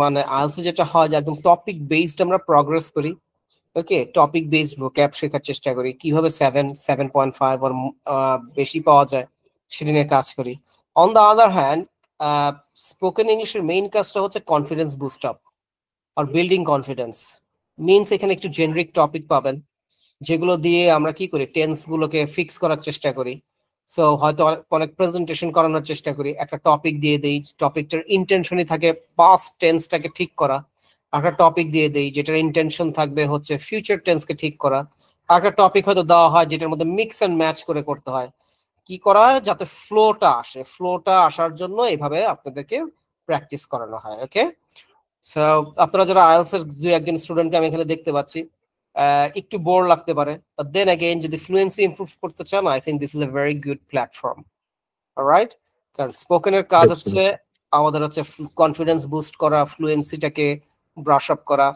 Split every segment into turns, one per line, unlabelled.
মানে আইএলটিএস যেটা হয় যে একদম টপিক বেসড আমরা প্রগ্রেস করি। ওকে, টপিক বেসড ভোক্যাব শেখার চেষ্টা করি, কিভাবে 7.5 আর বেশি পাওয়া যায় সেটা নিয়ে কাজ করি। On the other hand spoken ইংলিশের মেইন কাজটা হচ্ছে কনফিডেন্স বুস্ট আপ আর বিল্ডিং কনফিডেন্স। মিনস এখানে একটু জেনারিক টপিক পাবেন যেগুলো দিয়ে আমরা কি করি, টেন্স গুলোকে ফিক্স করার চেষ্টা করি। সো হয়তো অনেক প্রেজেন্টেশন করানোর চেষ্টা করি, একটা টপিক দিয়ে দেই, টপিকটার ইন্টেনশনই থাকে পাস্ট টেন্সটাকে ঠিক করা। একটা টপিক দিয়ে দেই যেটার ইন্টেনশন থাকবে হচ্ছে ফিউচার টেন্সকে ঠিক করা। একটা টপিক হয়তো দেওয়া হয় যেটার মধ্যে মিক্স এন্ড ম্যাচ করে করতে হয়। কি করা হয় যাতে ফ্লোটা আসে, ফ্লোটা আসার জন্য এইভাবে আপনাদেরকে প্র্যাকটিস করানো হয়। ওকে, সো আপনারা যারা আইএলটিএস এর দুই একজন স্টুডেন্টকে আমি এখানে দেখতে পাচ্ছি, একটু বোর লাগতে পারে, বাট দেন अगेन যদি ফ্লুয়েন্সি ইমপ্রুভ করতে চান, I think this is a very good platform. Alright, কারণ স্পোকেনের কাজ
Yes, sir.
হচ্ছে আমাদের হচ্ছে কনফিডেন্স বুস্ট করা, ফ্লুয়েন্সিটাকে ব্রাশ আপ করা,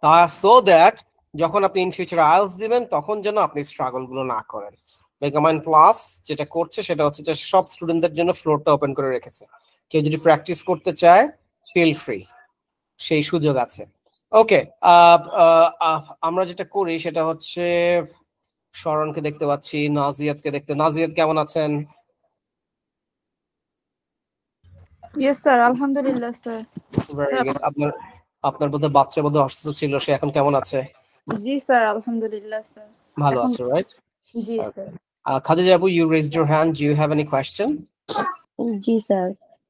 তা সো দ্যাট যখন আপনি ইন ফিউচার আইএলটিএস দিবেন তখন যেন আপনি স্ট্রাগল গুলো না করেন। মেগামাইন্ড প্লাস যেটা করছে সেটা হচ্ছে যে সব স্টুডেন্টদের জন্য ফ্লোরটা ওপেন করে রেখেছে। কেউ যদি প্র্যাকটিস করতে চায় ফিল ফ্রি, সেই সুযোগ আছে। ওকে, আমরা যেটা করি সেটা হচ্ছে শরণকে দেখতে পাচ্ছি, নাজিয়াতকে নাজিয়াত কেমন আছেন?
ইয়েস স্যার, আলহামদুলিল্লাহ স্যার।
Very good. আপনার আপনার বোধহয় বাচ্চা বোধহয় অসুস্থ ছিল, সে এখন কেমন আছে?
জি স্যার, আলহামদুলিল্লাহ স্যার।
ভালো আছে, রাইট?
জি স্যার।
খাদিজা আপু, you raised your hand, do you have any question?
G sir,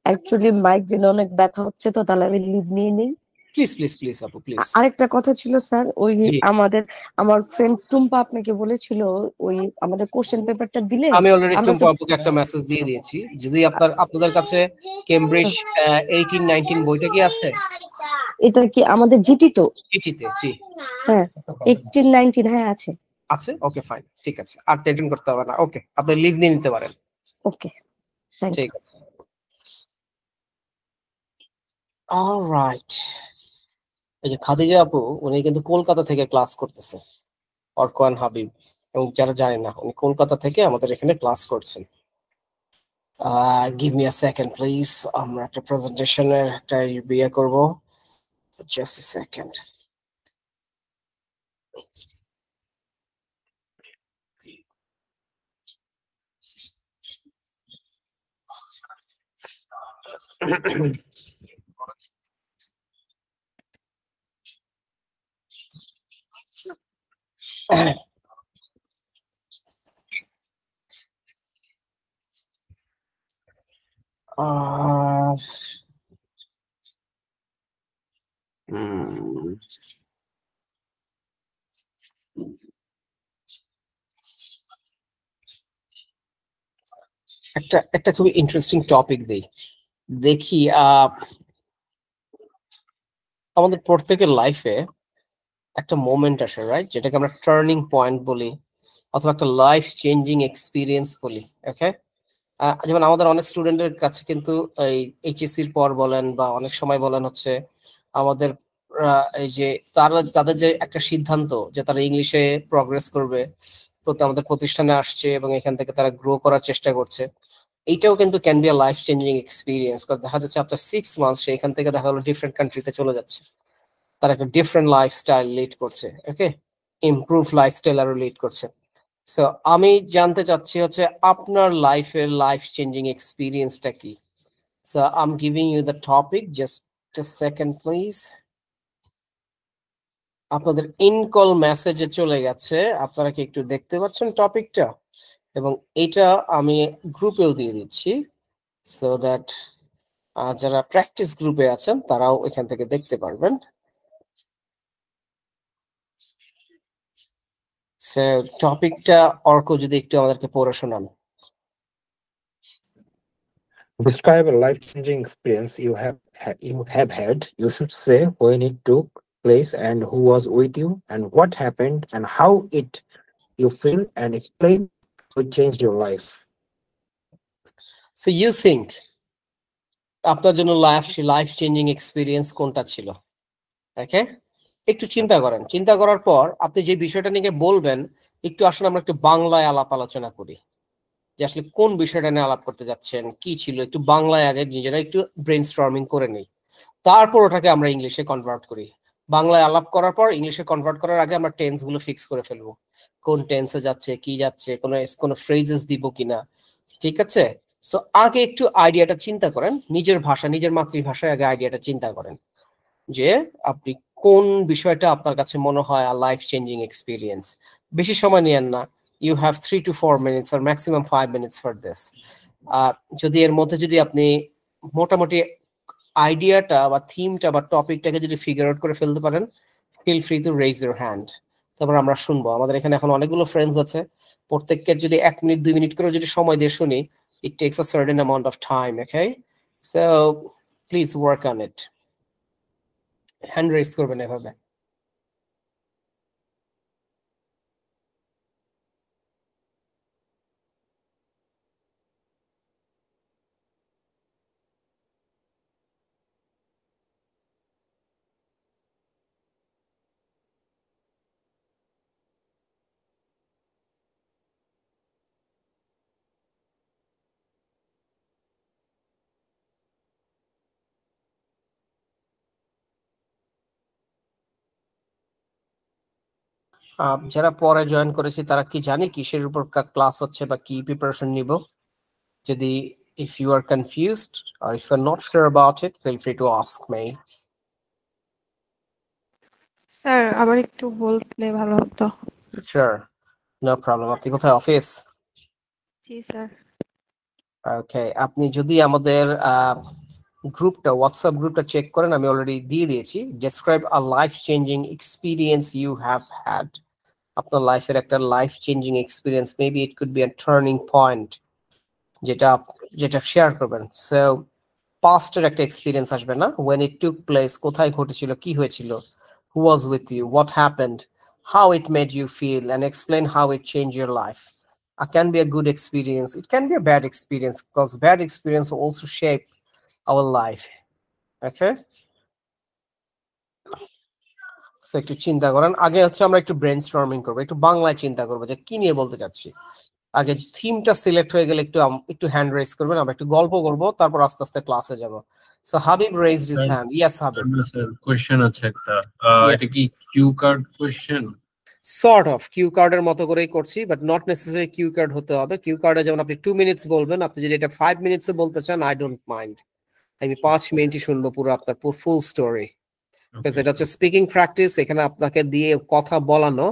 actually migraine অনেক ব্যথা হচ্ছে, তো তাহলে আমি লিভ নিয়ে নিই।
প্লিজ আপু, প্লিজ।
আরেকটা কথা ছিল স্যার, ওই আমার ফ্রেন্ড টুম্পা আপনাকে বলেছিল ওই আমাদের কোশ্চেন পেপারটা দিলে
আমি অলরেডি টুম্পা আপুকে একটা মেসেজ দিয়ে দিয়েছি। যদি আপনাদের কাছে কেমব্রিজ 18-19 বইটা কি আছে?
এটা কি আমাদের জিটি? তো
চিঠিতে, জি
হ্যাঁ, 18-19 হ্যাঁ আছে।
আছে, ওকে ফাইন, ঠিক আছে, আর টেনশন করতে হবে না। ওকে, আপনি লিভ নিয়ে নিতে পারেন।
ওকে, থ্যাংক
ঠিক
ইউ।
আছে, অলরাইট। এই যে খাদিজা আপু, উনি কিন্তু কলকাতা থেকে ক্লাস করতেছে, অর্কওয়ান হাবিব, এবং যারা জানে না উনি কলকাতা থেকে আমাদের এখানে ক্লাস করছেন। Give me a second please, আমরা একটা প্রেজেন্টেশনের একটা বিয়ে করব, জাস্ট আ সেকেন্ড। আহ, হুম, একটা খুবই ইন্টারেস্টিং টপিক দেখি। আমাদের প্রত্যেকের লাইফে একটা মোমেন্ট আসে, রাইট, যেটাকে আমরা টার্নিং পয়েন্ট বলি অথবা একটা লাইফ চেঞ্জিং এক্সপিরিয়েন্স বলি। ওকে, যেমন আমাদের অনেক স্টুডেন্টের কাছে কিন্তু এই এইচএসসির পর বলেন বা অনেক সময় বলেন হচ্ছে আমাদের এই যে তাদের যে একটা সিদ্ধান্ত যে তারা ইংলিশে প্রগ্রেস করবে, আমাদের প্রতিষ্ঠানে আসছে এবং এখান থেকে তারা গ্রো করার চেষ্টা করছে, এইটাও কিন্তু can be a life changing experience. দেখা যাচ্ছে আফটার 6 মান্থস সে এখান থেকে দেখা গেলো ডিফারেন্ট কান্ট্রিতে চলে যাচ্ছে, তারা একটা ডিফারেন্ট লাইফস্টাইল লিড করছে। ওকে, ইমপ্রুভ লাইফস্টাইল আরো লিড করছে। সো আমি জানতে চাচ্ছি হচ্ছে আপনার লাইফের লাইফ চেঞ্জিং এক্সপিরিয়েন্সটা কি? So I am giving you the topic, just a second please. আপনাদের ইনকল মেসেজে চলে গেছে, আপনারা কি একটু দেখতে পাচ্ছেন টপিকটা? এবং এটা আমি গ্রুপেও দিয়ে দিচ্ছি, সো দ্যাট যারা প্র্যাকটিস গ্রুপে আছেন তারাও এখান থেকে দেখতে পারবেন। সো টপিকটা অর্ক যদি একটু আমাদেরকে পড়ে শোনান।
Describe a life-changing experience you have had. You should say when it took place and who was with you and what happened and how it you feel and explain how it changed your life.
So you think আপনার জন্য life changing experience কোনটা ছিল? ওকে, একটু চিন্তা করেন, চিন্তা করার পর আপনি যে বিষয়টা নিয়ে বলবেন, একটু আসলে আমরা একটু বাংলায় আলাপ আলোচনা করি যে আসলে কোন বিষয়টা নিয়ে আলাপ করতে যাচ্ছেন, কি ছিল, একটু বাংলায় আগে নিজেরা একটু ব্রেইনস্টর্মিং করে নেই। তারপর ওটাকে আমরা ইংলিশে কনভার্ট করি। বাংলায় আলাপ করার পর ইংলিশে কনভার্ট করার আগে আমরা টেন্স গুলো ফিক্স করে ফেলবো, কোন টেন্সে যাচ্ছে, কি যাচ্ছে, কোনো ফ্রেজেস দিব কিনা, ঠিক আছে? সো আগে একটু আইডিয়াটা চিন্তা করেন, নিজের ভাষা, নিজের মাতৃভাষায় আগে আইডিয়াটা চিন্তা করেন যে আপনি কোন বিষয়টা আপনার কাছে মনে হয় লাইফ চেঞ্জিং এক্সপিরিয়েন্স। বেশি সময় নিয়েন না, you have 3 to 4 minutes or maximum 5 minutes for this. যদি এর মধ্যে যদি আপনি মোটামুটি আইডিয়াটা বা থিমটা বা টপিকটাকে যদি ফিগার আউট করে ফেলতে পারেন, feel free to raise your hand. তারপর আমরা শুনবো, আমাদের এখানে এখন অনেকগুলো ফ্রেন্ডস আছে, প্রত্যেককে যদি 1 মিনিট 2 মিনিট করে যদি সময় দিয়ে শুনি, it takes a certain amount of time, okay? So please work on it. Hand raise করবেন এভাবে। যারা পরে জয়েন করেছি তারা কি জানি কিসের উপর ক্লাস হচ্ছে বা কি প্রিপারেশন নিব? যদি if you are confused or if you're not sure about it, feel free to ask me.
Sir আবার একটু বললে ভালো হতো।
Sure, no problem. আপনি কোথায়, অফিস?
জি স্যার।
ওকে, আপনি যদি আমাদের গ্রুপটা, হোয়াটসঅ্যাপ গ্রুপটা চেক করেন, আমি অলরেডি দিয়ে দিয়েছি, describe a life changing experience you have had. আপনার লাইফের একটা life changing experience, maybe it could be a turning point, যেটা যেটা শেয়ার করবেন। সো পাস্টের একটা এক্সপিরিয়েন্স আসবে না, when it took place, কোথায় ঘটেছিল, কি হয়েছিল, who was with you, what happened, how it made you feel, and explain how it changed your life. It can be a good experience, it can be a bad experience, because bad experience also shape our life. Okay, so একটু চিন্তা করেন আগে, হচ্ছে আমরা একটু brainstorming করবো, একটু বাংলায় চিন্তা করবো যে কি নিয়ে বলতে চাচ্ছি। আগে থিমটা সিলেক্ট হয়ে গেলে একটু হ্যান্ড রেজ করবেন, আমরা একটু গল্প করব, তারপর আস্তে আস্তে ক্লাসে যাব। So Habib raised his hand. Yes, Habib.
Sir question আছে একটা,
Yes.
এটা কি Q card question?
Sort of Q কার্ডের মতো করেই করছি, but not necessary Q card হতে হবে। কিউ কার্ডে যেমন আপনি 2 মিনিটস বলবেন, আপনি যদি এটা 5 মিনিটসে বলতে চান, আই ডোন্ট মাইন্ড, আমি 5 মিনিটই শুনবো পুরো আপনার ফুল স্টোরি, বিকজ এটা হচ্ছে স্পিকিং প্র্যাকটিস। এখানে আপনাকে দিয়ে কথা বলানো,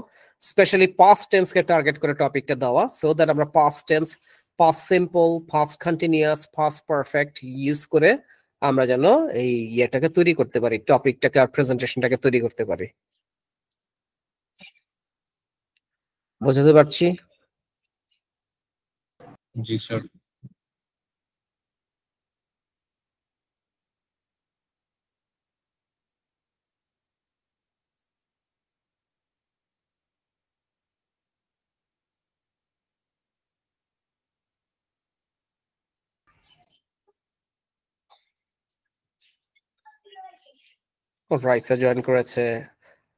স্পেশালি পাস্ট টেন্স কে টার্গেট করে টপিকটা দেওয়া, সো দ্যাট আমরা past tense, past simple, past continuous, past perfect use করে আমরা যেন এই ইয়েটাকে তৈরি করতে পারি, টপিকটাকে আর প্রেজেন্টেশনটাকে তৈরি করতে পারি। বোঝাতে পারছি?
জি স্যার।
রাইসা জয়েন করেছে,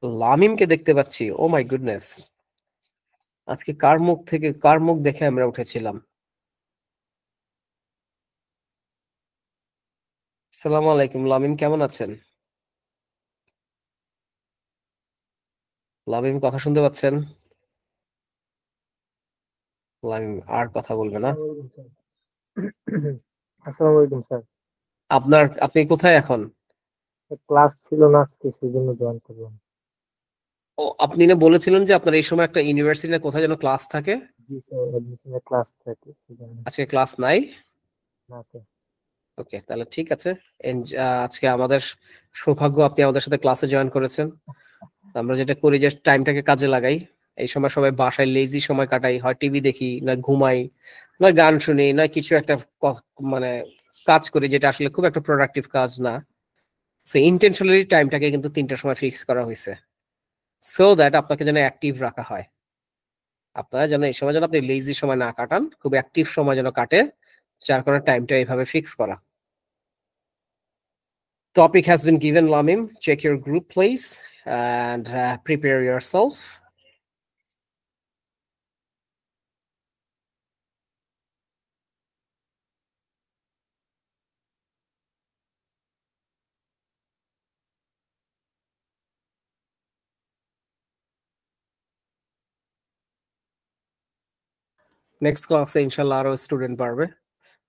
লামিমকে দেখতে পাচ্ছি, ও মাই গুডনেস, আজকে কার মুখ দেখে আমরা উঠেছিলাম। আসসালামু আলাইকুম লামিম, কেমন আছেন? লামিম কথা শুনতে পাচ্ছেন? লামিম আর কথা বলবে না।
আসসালামু আলাইকুম স্যার।
আপনি কোথায় এখন?
ক্লাস ছিল না আজকে, সেজন্য জয়েন করলাম।
ও, আপনি না বলেছিলেন যে আপনার এই সময় একটা ইউনিভার্সিটিতে কোথায় যেন ক্লাস থাকে?
জি স্যার, অ্যাডমিশনের ক্লাস থাকে সেজন্য।
আজকে ক্লাস নাই?
না স্যার।
ওকে, তাহলে ঠিক আছে। আজকে আমাদের সৌভাগ্য আপনি আমাদের সাথে ক্লাসে জয়েন করেছেন। আমরা যেটা করি যে টাইমটাকে কাজে লাগাই, এই সময় সবাই বাসায় লেজি সময় কাটাই, হয় টিভি দেখি, না ঘুমাই, না গান শুনি, না কিছু একটা মানে কাজ করি, যেটা আসলে খুব একটা প্রোডাক্টিভ কাজ না। সো ইন্টেনশনালি টাইমটাকে কিন্তু 3টার সময় ফিক্স করা হয়েছে, সো দ্যাট আপনাকে যেন অ্যাক্টিভ রাখা হয়, আপনারা যেন এই সময় যেন আপনি লেজি সময় না কাটান, খুব অ্যাক্টিভ সময় যেন কাটে, যার কারণে টাইমটা এইভাবে ফিক্স করা। Topic has been given, Lamim. Check your group, please, and prepare yourself. Next ক্লাসে ইনশাল্লাহ আরো স্টুডেন্ট বাড়বে।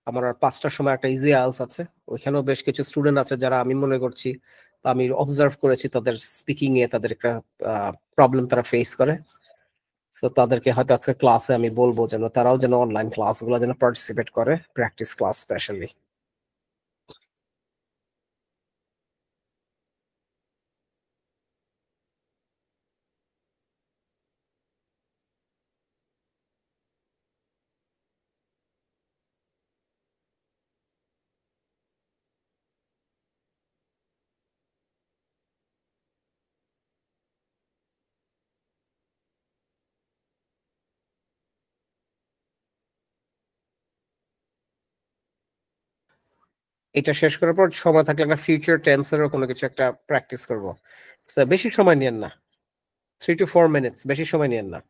আমার আর 5টার সময় একটা ইজি আইএলস আছে, ওইখানেও বেশ কিছু স্টুডেন্ট আছে যারা আমি মনে করছি, আমি অবজার্ভ করেছি তাদের স্পিকিং এ তাদের একটা প্রবলেম তারা ফেস করে। সো তাদেরকে হয়তো আজকে ক্লাসে আমি বলবো যেন তারাও যেন অনলাইন ক্লাসগুলো যেন পার্টিসিপেট করে, প্র্যাকটিস ক্লাস স্পেশালি। এটা শেষ করার পর সময় থাকলে একটা ফিউচার টেন্সেরও কোনো কিছু একটা প্র্যাকটিস করব। বেশি সময় নিয়েন না, 3 to 4 মিনিটস, বেশি সময় নিয়েন না।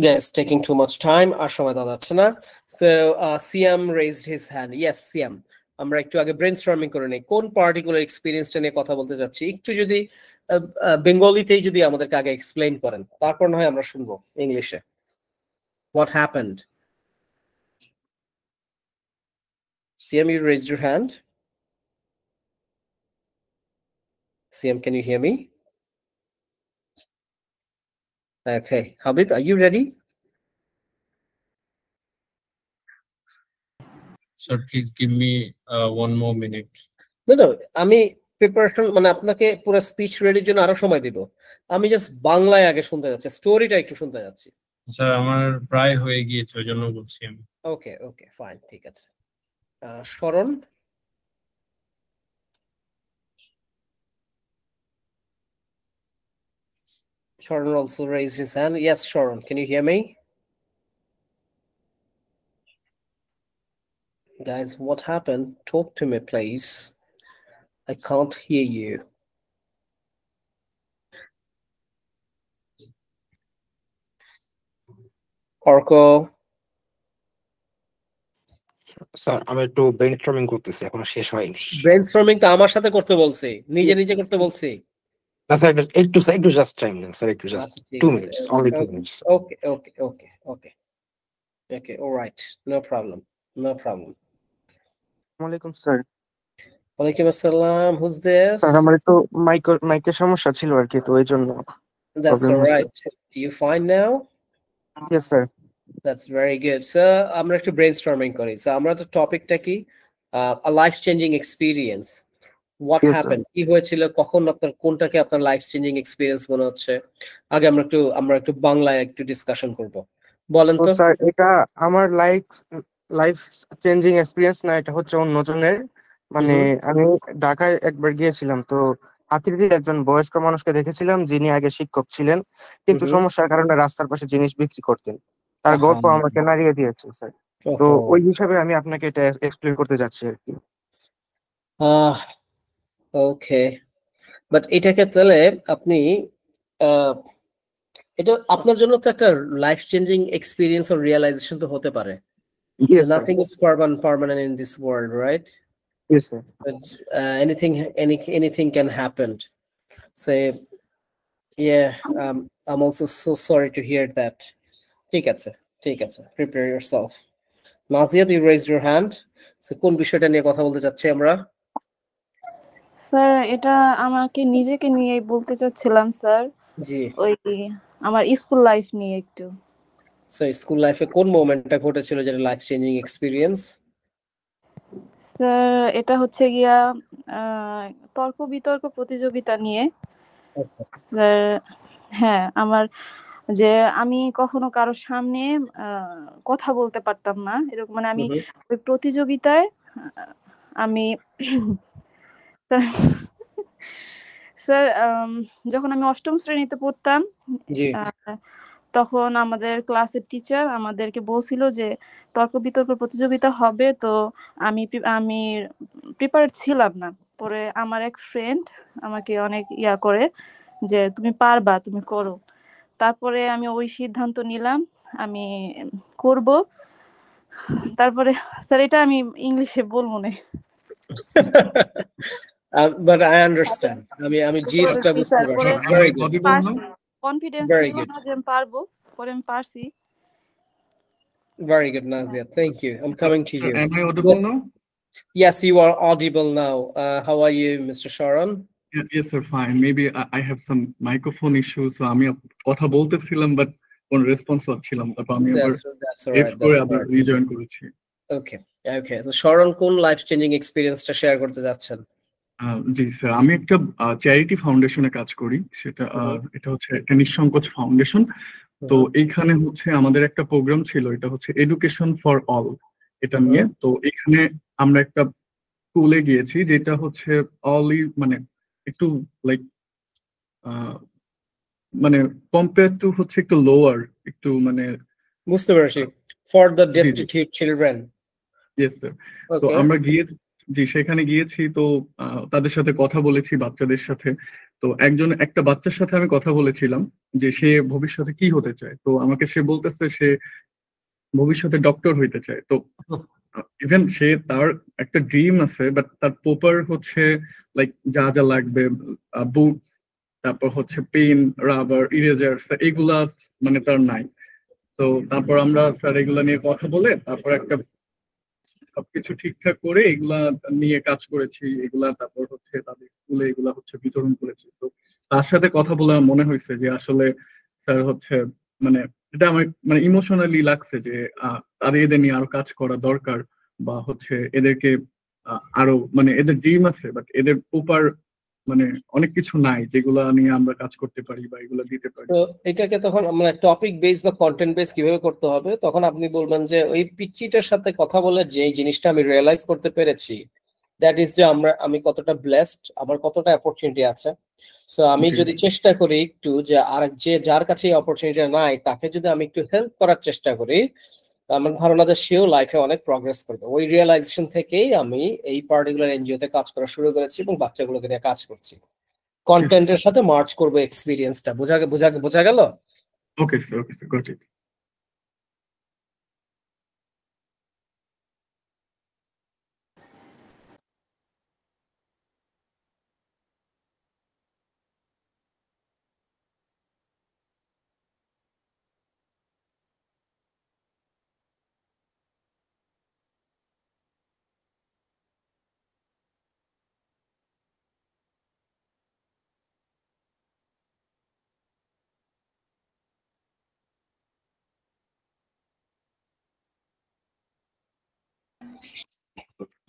Yes, taking too much time, আর সময় দেওয়া যাচ্ছে না। So Siam raised his hand. Yes, Siam, আমরা একটু আগে ব্রেনস্টর্মিং করে নেই কোন পার্টিকুলার এক্সপেরিয়েন্সটা নিয়ে কথা বলতে যাচ্ছি, একটু যদি বেঙ্গলিতেই যদি আমাদেরকে আগে এক্সপ্লেইন করেন, তারপর না হয় আমরা শুনবো ইংলিশে। What happened? Siam, you raised your hand. Siam, can you hear me? Okay, Habib, are you ready?
Sir, please give me 1 more minute.
No, আমি প্রিপারেশন মানে আপনাকে পুরো স্পিচ রেডির জন্য আরো সময় দিব, আমি জাস্ট বাংলায় আগে শুনতে যাচ্ছি, স্টোরিটা একটু শুনতে যাচ্ছি।
স্যার আমার প্রায় হয়ে গিয়েছে, ওই জন্য বলছি আমি।
ওকে ওকে ফাইন, ঠিক আছে। শরণ, Sharon also raised his hand. Yes, Sharon, can you hear me? Guys, what happened? Talk to me, please. I can't hear you. Orko,
sir আমি একটু ব্রেনস্টর্মিং করতেছি, এখনো শেষ হয়নি।
brainstorming তো আমার সাথে করতে বলছি, নিজে নিজে করতে বলছি।
না স্যার, একটু জাস্ট টাইম দেন স্যার, একটু জাস্ট
আচ্ছা, ঠিক
2
আছে।
Minutes, only 2 minutes.
Okay, all right, no problem.
ওয়ালাইকুম sir.
Walaikum assalam. Who's this?
Sir আমার একটু মাইকের সমস্যা ছিল আর কি, তো এই জন্য
That's
problem
all
হচ্ছে।
right. You fine now?
Yes sir.
That's very good. So আমরা একটু brainstorming করি। So আমরা তো টপিকটা কি? A life changing experience. What
Yes, sir.
happened? কি হয়েছিল, কখন আপনার কোনটাকে আপনার লাইফ চেঞ্জিং এক্সপিরিয়েন্স মনে হচ্ছে? আগে আমরা একটু বাংলায় একটু ডিসকাশন করব। বলেন
তো
তো।
স্যার এটা আমার লাইফ চেঞ্জিং এক্সপিরিয়েন্স না, এটা হচ্ছে অন্যজনের। মানে আমি ঢাকায় একবার গিয়েছিলাম, তো হাতিরঝিল একজন বয়স্ক মানুষকে দেখেছিলাম যিনি আগে শিক্ষক ছিলেন, কিন্তু সমস্যার কারণে রাস্তার পাশে জিনিস বিক্রি করতেন। তার গল্প আমাকে নাড়িয়ে দিয়েছে স্যার। তো ওই হিসাবে আমি আপনাকে এটা এক্সপ্লেন করতে যাচ্ছি আর কি।
ওকে, বাট এটাকে তাহলে আপনি এটা আপনার জন্য তো একটা life changing experience or realisation তো হতে পারে।
Yes, sir.
Nothing is permanent in this world, right?
Yes, sir.
But, anything can happen. So yeah, I'm also so sorry to hear that. ঠিক আছে, prepare yourself. Nazia, you raised your hand. So কোন বিষয়টা নিয়ে কথা বলতে চাচ্ছি আমরা?
Sir এটা আমাকে নিজেকে নিয়ে বলতে চাচ্ছিলাম স্যার।
জি,
ওই আমার স্কুল লাইফ নিয়ে একটু।
সো স্কুল লাইফে কোন মোমেন্টটা ঘটেছিল যেটা লাইফ চেঞ্জিং এক্সপিরিয়েন্স?
স্যার এটা হচ্ছে গিয়া তর্ক বিতর্ক প্রতিযোগিতা নিয়ে। স্যার হ্যাঁ, আমার যে আমি কখনো কারোর সামনে কথা বলতে পারতাম না, এরকম মানে আমি ওই প্রতিযোগিতায় আমি স্যার যখন আমি অষ্টম শ্রেণীতে পড়তাম, তখন আমাদের ক্লাসের টিচার আমাদেরকে বলছিল যে তর্ক বিতর্ক প্রতিযোগিতা হবে, তো আমি প্রিপেয়ার ছিলাম না। পরে আমার এক ফ্রেন্ড আমাকে অনেক করে যে তুমি পারবা, তুমি করো। তারপরে আমি ওই সিদ্ধান্ত নিলাম আমি করব। তারপরে স্যার এটা আমি ইংলিশে বলবো না।
But I understand. আমি জিসটা বুঝতে পারছি। Very good.
কনফিডেন্স ছিল না যে আমি পারবো, পরে আমি পারছি।
Very good, Nazia. Thank you. I'm coming to you.
Am I audible now?
Yes, you are audible now. How are you, Mr. Sharon?
Yes, sir. Fine. Maybe I have some microphone issues, so আমি কথা বলতেছিলাম but কোন response পাচ্ছিলাম, তারপর আমি আবার rejoin করেছি।
Okay. So Sharon, কোন লাইফ চেঞ্জিং এক্সপেরিয়েন্সটা শেয়ার করতে যাচ্ছেন?
জি স্যার, আমি একটা চ্যারিটি ফাউন্ডেশনে কাজ করি। এটা হচ্ছে একটা নিঃসংকোচ ফাউন্ডেশন। তো এইখানে হচ্ছে আমাদের একটা প্রোগ্রাম ছিল, এটা হচ্ছে এডুকেশন ফর অল, এটা নিয়ে। তো এখানে আমরা একটা স্কুলে গিয়েছি যেটা হচ্ছে অলই মানে একটু লাইক মানে কম্পেয়ার টু হচ্ছে একটু লোয়ার, একটু মানে
বুঝতে পারছি, for the destitute children.
Yes sir. তো আমরা সেখানে গিয়েছি, তো তাদের সাথে কথা বলেছি, বাচ্চাদের সাথে। তো একটা বাচ্চার সাথে আমি কথা বলেছিলাম যে সে ভবিষ্যতে কি হতে চায়। তো আমাকে সে বলতেছে সে ভবিষ্যতে ডক্টর হইতে চায়। তো ইভেন তার একটা ড্রিম আছে, বাট তার প্রপার হচ্ছে লাইক যা যা লাগবে, বুক, তারপর হচ্ছে পেন, রাবার, ইরেজার, এগুলা মানে তার নাই। তো তারপর আমরা স্যার এগুলা নিয়ে কথা বলে তারপর একটা সবকিছু ঠিকঠাক করে এগুলা নিয়ে কাজ করেছি। তারপর হচ্ছে তাদের স্কুলে এগুলা হচ্ছে বিতরণ করেছি। তো তার সাথে কথা বলে আমার মনে হয়েছে যে আসলে স্যার হচ্ছে মানে এটা আমার মানে ইমোশনালি লাগছে যে এদের নিয়ে আরো কাজ করা দরকার, বা হচ্ছে এদেরকে আরো মানে এদের ড্রিম আছে বাট এদের প্রপার মানে অনেক কিছু নাই যেগুলা নিয়ে আমরা কাজ করতে পারি বা এগুলো দিতে পারি।
তো এটাকে তখন আমরা টপিক বেস বা কন্টেন্ট বেস কিভাবে করতে হবে, তখন আপনি বলবেন যে ওই পিচ্চিটার সাথে কথা বলে যে জিনিসটা আমি রিয়েলাইজ করতে পেরেছি, দ্যাট ইজ যে আমি কতটা ব্লেসড, আমার কতটা অপরচুনিটি আছে। সো আমি যদি চেষ্টা করি একটু যে যার কাছে এই অপরচুনিটি নাই তাকে যদি আমি একটু হেল্প করার চেষ্টা করি, আমার ধারণা যে সেও লাইফে অনেক প্রগ্রেস করবে। ওই রিয়েলাইজেশন থেকেই আমি এই পার্টিকুলার এনজিওতে কাজ করা শুরু করেছি এবং বাচ্চাগুলোকে নিয়ে কাজ করছি। কন্টেন্টের সাথে মার্চ করবো এক্সপিরিয়েন্সটা। বোঝা গেল?
Okay, sir. Okay, sir. Got it.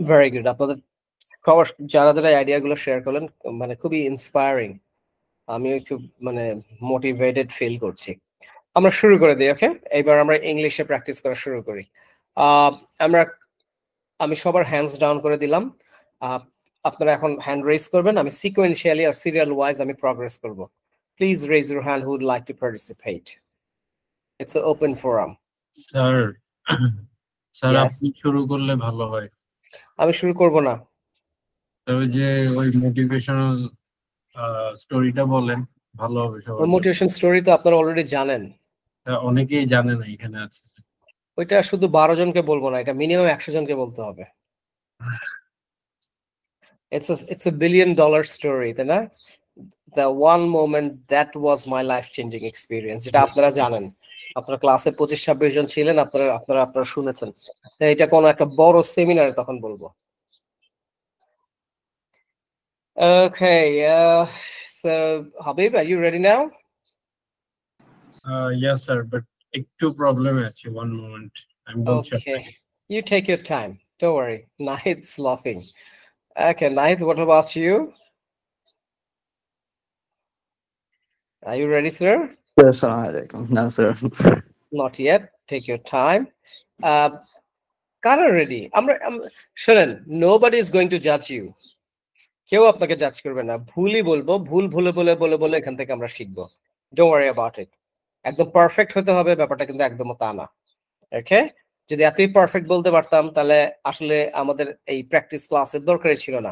Very good. আপনাদের সবার যারা যারা আইডিয়া গুলো শেয়ার করলেন মানে খুবই ইন্সপায়ারিং। আমিও খুব মানে মোটিভেটেড ফিল করছি। আমরা শুরু করে দিই। ওকে, এবার আমরা ইংলিশে প্র্যাকটিস করা শুরু করি। আমি সবার হ্যান্ডস ডাউন করে দিলাম। আপনারা এখন হ্যান্ড রেজ করবেন। আমি সিকোয়েন্সিয়ালি আর সিরিয়াল ওয়াইজ আমি প্রগ্রেস করব। Please raise your hand who would like to participate. It's a open forum.
Sir
Yes.
আপনি শুরু করলে ভালো হয়।
আমি শুরু করব না।
তবে যে ওই মোটিভেশনাল স্টোরিটা বলেন, ভালো হবে সবার জন্য।
মোটিভেশন স্টোরি তো আপনারা অলরেডি জানেন।
অনেকেই জানে না এখানে আছে।
ওইটা শুধু 12 জনকে বলবো না, এটা মিনিমাম 100 জনকে বলতে হবে। It's a $1 billion story, তাই না? The one moment that was my life changing experience, যেটা আপনারা জানেন। আপনারা ক্লাসে 25-26 জন ছিলেন, আপনারা শুনেছেন। এটা কোন একটা বড় সেমিনারে তখন বলবো। Okay, so Habib, are you ready now?
Yes sir, but একটু প্রবলেম আছে, one moment. I'm going to
Okay, you take your time, don't worry. Nahid's laughing. Okay, Nahid, what about you? Are you ready, sir?
Yes, no, sir.
Not yet. Take your time. Karan ready. Sharon, nobody is going to judge you. কেউ আপনাকে জাজ করবে না। ভুলই বলবো, ভুল বলে এখান থেকে আমরা শিখবো। Don't worry about it. একদম পারফেক্ট হতে হবে ব্যাপারটা কিন্তু একদম তা না। ওকে, যদি এতই পারফেক্ট বলতে পারতাম তাহলে আসলে আমাদের এই প্র্যাকটিস ক্লাসের দরকারই ছিল না।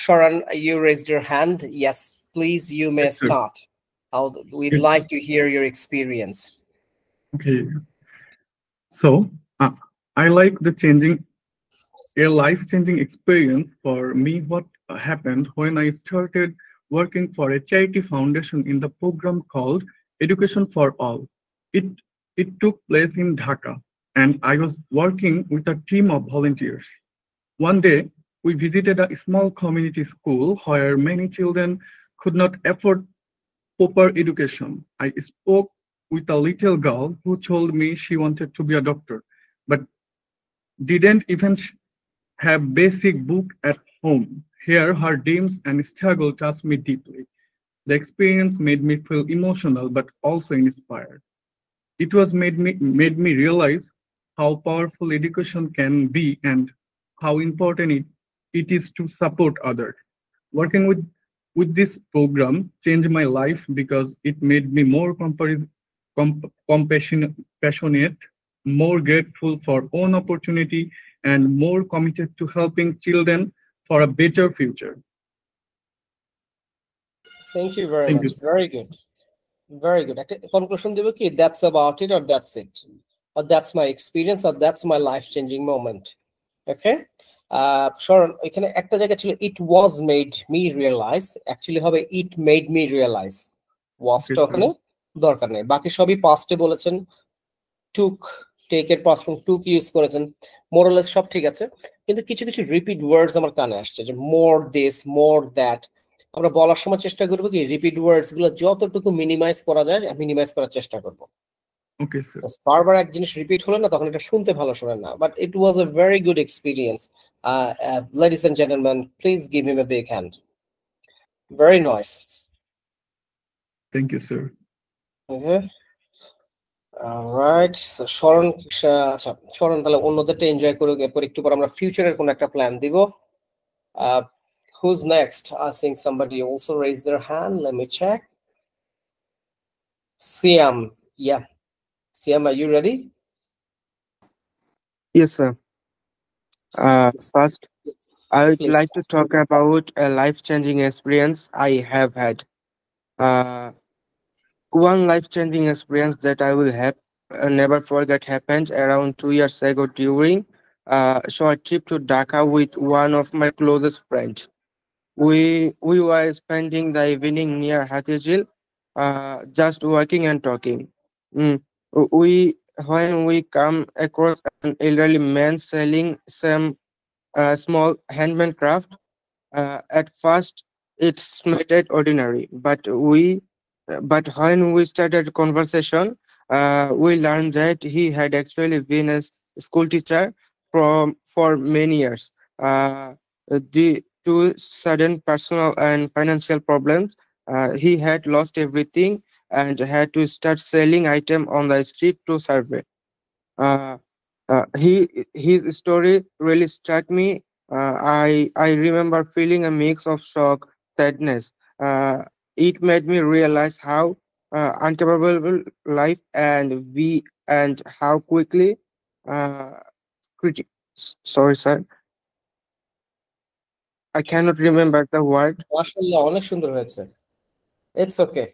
Sharon, you raised your hand. Yes, please, you may
Yes, sir.
start. We'd
Yes,
like to hear your experience.
Okay. So, I like a life-changing experience for me. What happened when I started working for a charity foundation in the program called Education for All. It took place in Dhaka, and I was working with a team of volunteers. One day, we visited a small community school where many children could not afford proper education. I spoke with a little girl who told me she wanted to be a doctor, but didn't even have basic book at home. Here, her dreams and struggle touched me deeply. The experience made me feel emotional but also inspired. It was made me realize how powerful education can be and how important it is to support others. Working with this program changed my life because it made me more passionate, more grateful for own opportunity, and more committed to helping children for a better future.
Thank you very
Thank
much.
you.
Very good. Very good. একটা conclusion দেব কি, that's about it or that's it, or that's my experience or that's my life changing moment. Okay, Sharon, এখানে একটা জায়গা ছিল it was made me realize, actually হবে it made me realize. was টা ওখানে দরকার নেই, বাকি সবই past এ বলেছেন। took, take এর past form took ইউজ করেছেন, more or less সব ঠিক আছে, কিন্তু কিছু কিছু রিপিট ওয়ার্ডস আমার কানে আসছে, যে more this, more that। আমরা বলার সময় চেষ্টা করবো কি রিপিট ওয়ার্ডস গুলো যতটুকু মিনিমাইজ করা যায় মিনিমাইজ করার চেষ্টা করবো।
Okay, sir.
বারবার এক জিনিস রিপিট হলো না তখন এটা শুনতে ভালো শোনে না। But it was a very good experience. Ladies and gentlemen, please give him a big hand. Very nice.
Thank you, sir.
Okay. All right. So Sharon, আচ্ছা Sharon তাহলে অন্যদেরটা এনজয় করুক, এরপর একটু পর আমরা ফিউচারের কোন একটা প্ল্যান দিব। Who's next? I think somebody also raised their hand. Let me check. Siam. Yeah. Siam, are you ready?
Yes, sir. First, I would
Please.
like to talk about a life-changing experience I have had. One life-changing experience that I will have never forget happened around 2 years ago during a short trip to Dhaka with one of my closest friends. We were spending the evening near Hathijil, just walking and talking. Mm. We when we come across an elderly man selling some small handmade craft. At first, it smelled ordinary, but when we started conversation, we learned that he had actually been a school teacher for many years. Due to sudden personal and financial problems, he had lost everything and had to start selling items on the street to survive. Uh, his story really struck me. I remember feeling a mix of shock, sadness. It made me realize how uncapable life and how quickly uh, sorry, sir. I cannot remember the word.
মাশাআল্লাহ, অনেক সুন্দর হয়েছে। It's okay,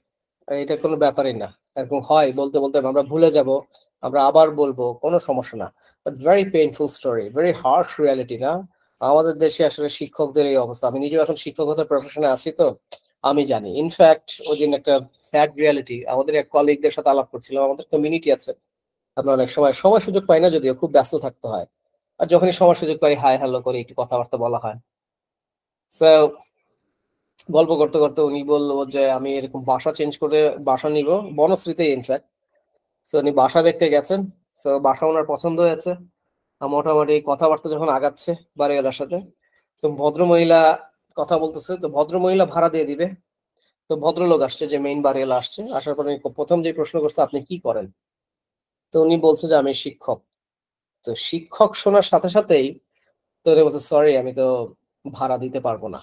এটা কোনো ব্যাপারই না। এরকম হয়, বলতে বলতে আমরা ভুলে যাব, আমরা আবার বলবো, কোনো সমস্যা না। But very painful story, very harsh reality না? আমাদের দেশে আসলে শিক্ষকদের এই অবস্থা। আমি নিজেও এখন শিক্ষকতার প্রফেশনে আছি, তো আমি জানি। ইনফ্যাক্ট ওই দিন একটা স্যাড রিয়ালিটি, আমাদের এক কলিগদের সাথে আলাপ করছিলাম। আমাদের কমিউনিটি আছে, আমরা অনেক সময় সুযোগ পাই না, যদিও খুব ব্যস্ত থাকতে হয়। আর যখনই সময় সুযোগ পাই, হাই হ্যালো করে একটু কথাবার্তা বলা হয়। সো গল্প করতে করতে উনি বললো যে আমি এরকম বাসা চেঞ্জ করে বাসা নিব, বনশ্রীতে ইনফ্যাক্ট। সো উনি বাসা দেখতে গেছেন, সো বাসা ওনার পছন্দ হয়েছে। মোটামুটি কথাবার্তা যখন আগাচ্ছে বাড়িওয়ালার সাথে, তো ভদ্রমহিলা কথা বলতেছে, তো ভদ্রমহিলা ভাড়া দিয়ে দিবে। তো ভদ্রলোক আসছে, যে মেইন বাড়িওয়ালা আসছে, আসার পরে প্রথম যে প্রশ্ন করছে, আপনি কি করেন? তো উনি বলছে যে আমি শিক্ষক। তো শিক্ষক শোনার সাথে সাথেই তো উনি বলছে সরি, আমি তো ভাড়া দিতে পারবো না।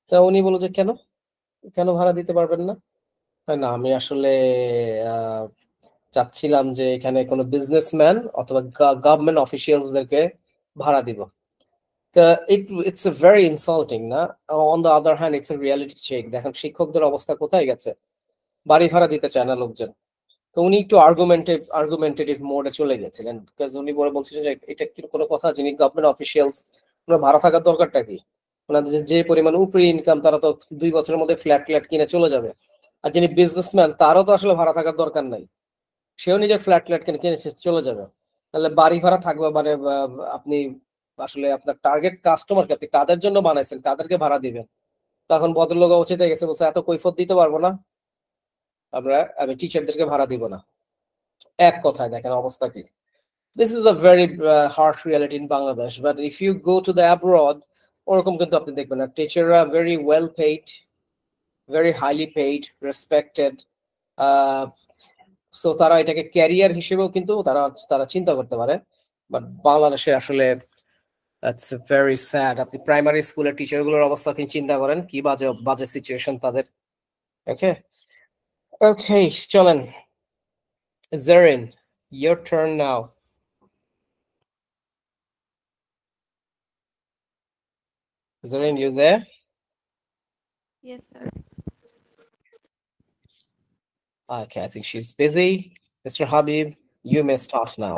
তা উনি বলল যে কেন কেন ভাড়া দিতে পারবেন না? না, আমি আসলে চাচ্ছিলাম যে এখানে কোনো বিজনেসম্যান অথবা গভর্নমেন্ট অফিসিয়ালসদেরকে ভাড়া দিব। ইটস এ ভেরি ইনসাল্টিং না? On the other hand it's a reality check. দেখেন শিক্ষকদের অবস্থা কোথায় গেছে, বাড়ি ভাড়া দিতে চায় না লোকজন। তো উনি একটু আর্গুমেন্টেটিভ মোডে চলে গেছিলেন, বিকজ উনি বলছিলেন যে এটা কি কোনো কথা, যিনি গভর্নমেন্ট অফিসিয়ালস, ওনার ভাড়া থাকার দরকারটা কি? ওনাদের যে পরিমাণ উপরি ইনকাম, তারা তো 2 বছরের মধ্যে ফ্ল্যাট কিনে চলে যাবে। আর যিনি বিজনেসম্যান, তারও তো আসলে ভাড়া থাকার দরকার নাই, সেও নিজের ফ্ল্যাট কিনে চলে যাবে। তাহলে বাড়ি ভাড়া থাকবে মানে আপনি আসলে আপনার টার্গেট কাস্টমারকে আপনি কাদের জন্য বানাইছেন, কাদেরকে ভাড়া দিবেন? তখন ভদ্রলোক উচিত হয়ে গেছে, বলছে এত কৈফত দিতে পারবো না, আমি টিচারদেরকে ভাড়া দিব না। এক কথায় দেখেন অবস্থা কি। This is a very harsh reality in Bangladesh, but if you go to the abroad, ওরকম কিন্তু আপনি দেখবেন না। টিচাররা very well paid, very highly paid, respected, so তারা এটাকে ক্যারিয়ার হিসেবেও কিন্তু তারা চিন্তা করতে পারে। বাট বাংলাদেশে আসলে that's very sad। আপনি প্রাইমারি স্কুলের টিচারগুলোর অবস্থা আপনি চিন্তা করেন, কি বাজে সিচুয়েশন তাদের। ওকে ওকে, চলেন Zarin, your turn now. Zarin, you there?
Yes, sir.
Okay, I think she's busy. Mr. Habib, you may start now.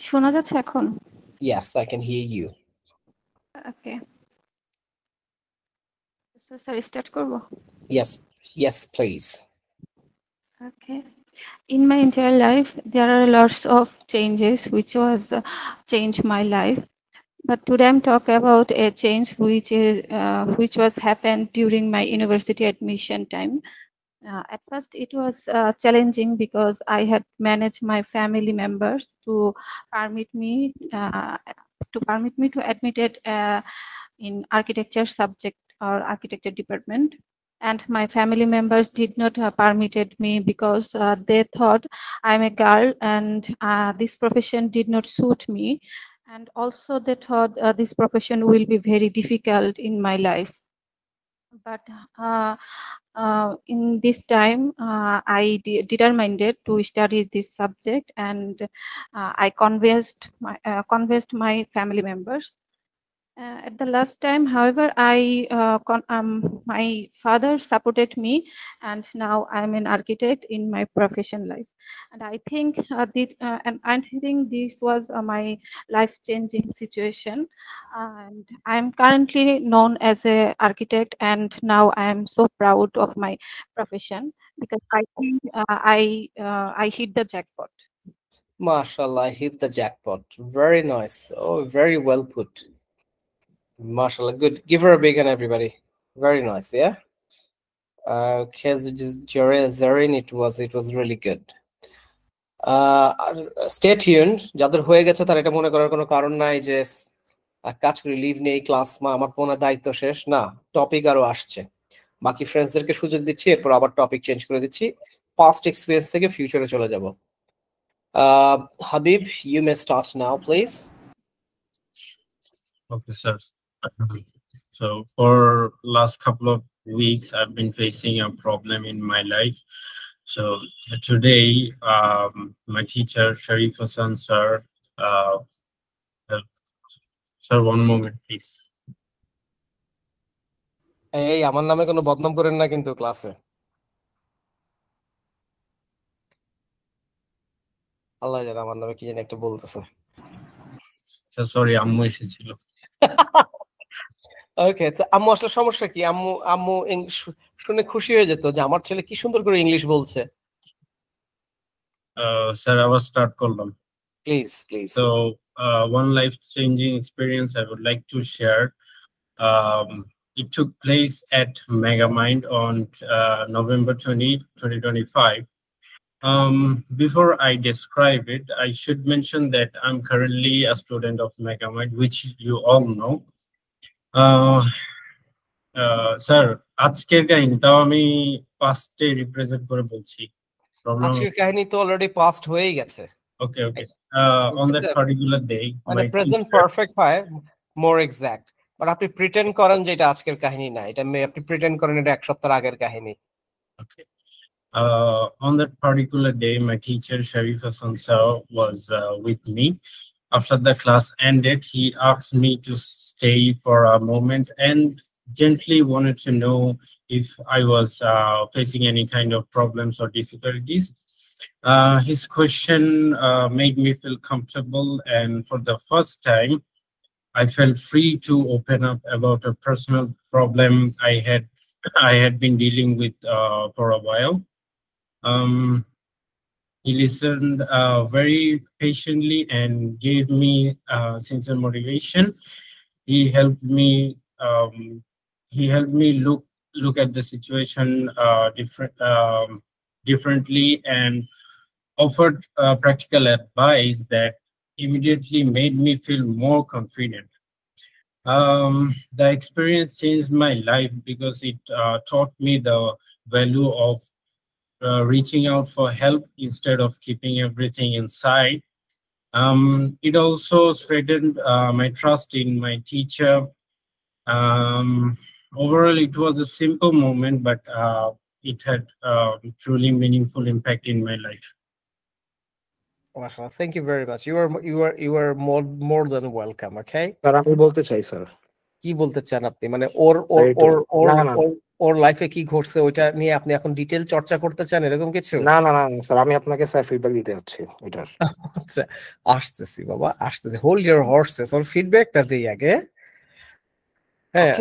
শোনা যাচ্ছে এখন?
Yes, I can hear you.
Okay. So, sir, start করব?
Yes, please.
Okay. In my entire life, there are lots of changes which was changed my life. But today I'm talking about a change which was happened during my university admission time. At first, it was challenging because I had managed my family members to permit me to admitted in architecture subject or architecture department. And my family members did not permitted me because they thought I'm a girl and this profession did not suit me. And also they thought this profession will be very difficult in my life. But In this time, I determined to study this subject, and I convinced my family members. At the last time, however, my father supported me, and now I'm an architect in my profession life. And I think this was my life-changing situation. And I'm currently known as a architect, and now I am so proud of my profession because I think I hit the jackpot.
Mashallah, I hit the jackpot. Very nice. Oh, very well put. Mashallah, good. Give her a big hand, everybody. Very nice, yeah. Okay, so just Zarin, it was really good. Stay tuned. যাদের হয়ে গেছে তার এটা মনে করার কোনো কারণ নাই যে কাজ করে লিভ নেই, ক্লাস আমার কোনো দায়িত্ব শেষ না, টপিক আরো আসছে। বাকি ফ্রেন্ডসদেরকে সুযোগ দিচ্ছি, এরপর আবার টপিক চেঞ্জ করে দিচ্ছি, পাস্ট এক্সপেরিয়েন্স থেকে ফিউচারে চলে যাব। Habib, you may start now, please.
Okay, sir. So for last couple of weeks, I've been facing a problem in my life. So today, my teacher, Sharif Hassan, sir, sir, one moment, please.
এই আমার নামে কোনো বদনাম করেন না কিন্তু ক্লাসে। আল্লাহ জানে আমার নামে কি জানি একটা বলতেছে।
সরি, আম্মু এসেছিল।
ওকে, তো আম্মু আসলে সমস্যা কি? আম্মু শুনে খুশি হয়ে যেত যে আমার ছেলে কি সুন্দর করে ইংলিশ বলছে।
স্যার, আবার স্টার্ট করলাম।
Please.
So one life-changing experience I would like to share. It took place at Megamind on November 20, 2025. Before I describe it, I should mention that I'm currently a student of Megamind, which you all know. Sir, আজকের কাহিনীটাও আমি পাস্টে represent করে বলছি।
আজকের কাহিনী তো already past হয়ে গেছে।
Okay. On that particular day,
মানে প্রেজেন্ট পারফেক্ট হয়, মোর এক্সাক্ট। বাট আপনি প্রিটেন্ড করেন যে এটা আজকের কাহিনী না, এটা আপনি প্রিটেন্ড করেন এটা এক সপ্তাহ আগের কাহিনী।
Okay. On that particular day, my teacher Sharif Hassan sir was with me. After the class ended, he asked me to stay for a moment and gently wanted to know if I was facing any kind of problems or difficulties. His question made me feel comfortable, and for the first time, I felt free to open up about a personal problem I had been dealing with for a while. He listened very patiently and gave me sincere motivation. He helped me look at the situation differently and offered practical advice that immediately made me feel more confident. The experience changed my life because it taught me the value of reaching out for help instead of keeping everything inside. It also strengthened my trust in my teacher. Overall, it was a simple moment, but it had truly meaningful impact in my life.
Mashallah, thank you very much. You are more than welcome. Okay.
Sir, আমি বলতে চাই sir.
কি বলতে চান আপনি? মানে ওর লাইফে কি ঘটছে ওইটা নিয়ে আপনি এখন ডিটেইল চর্চা করতে চান, এরকম কিছু?
না স্যার, আমি আপনাকে স্যার ফিডব্যাক দিতে যাচ্ছি এটার।
আচ্ছা, আসতেছি বাবা, আসতেছি। হোল্ড ইওর হর্সেস, ওর ফিডব্যাকটা দেই আগে। হ্যাঁ,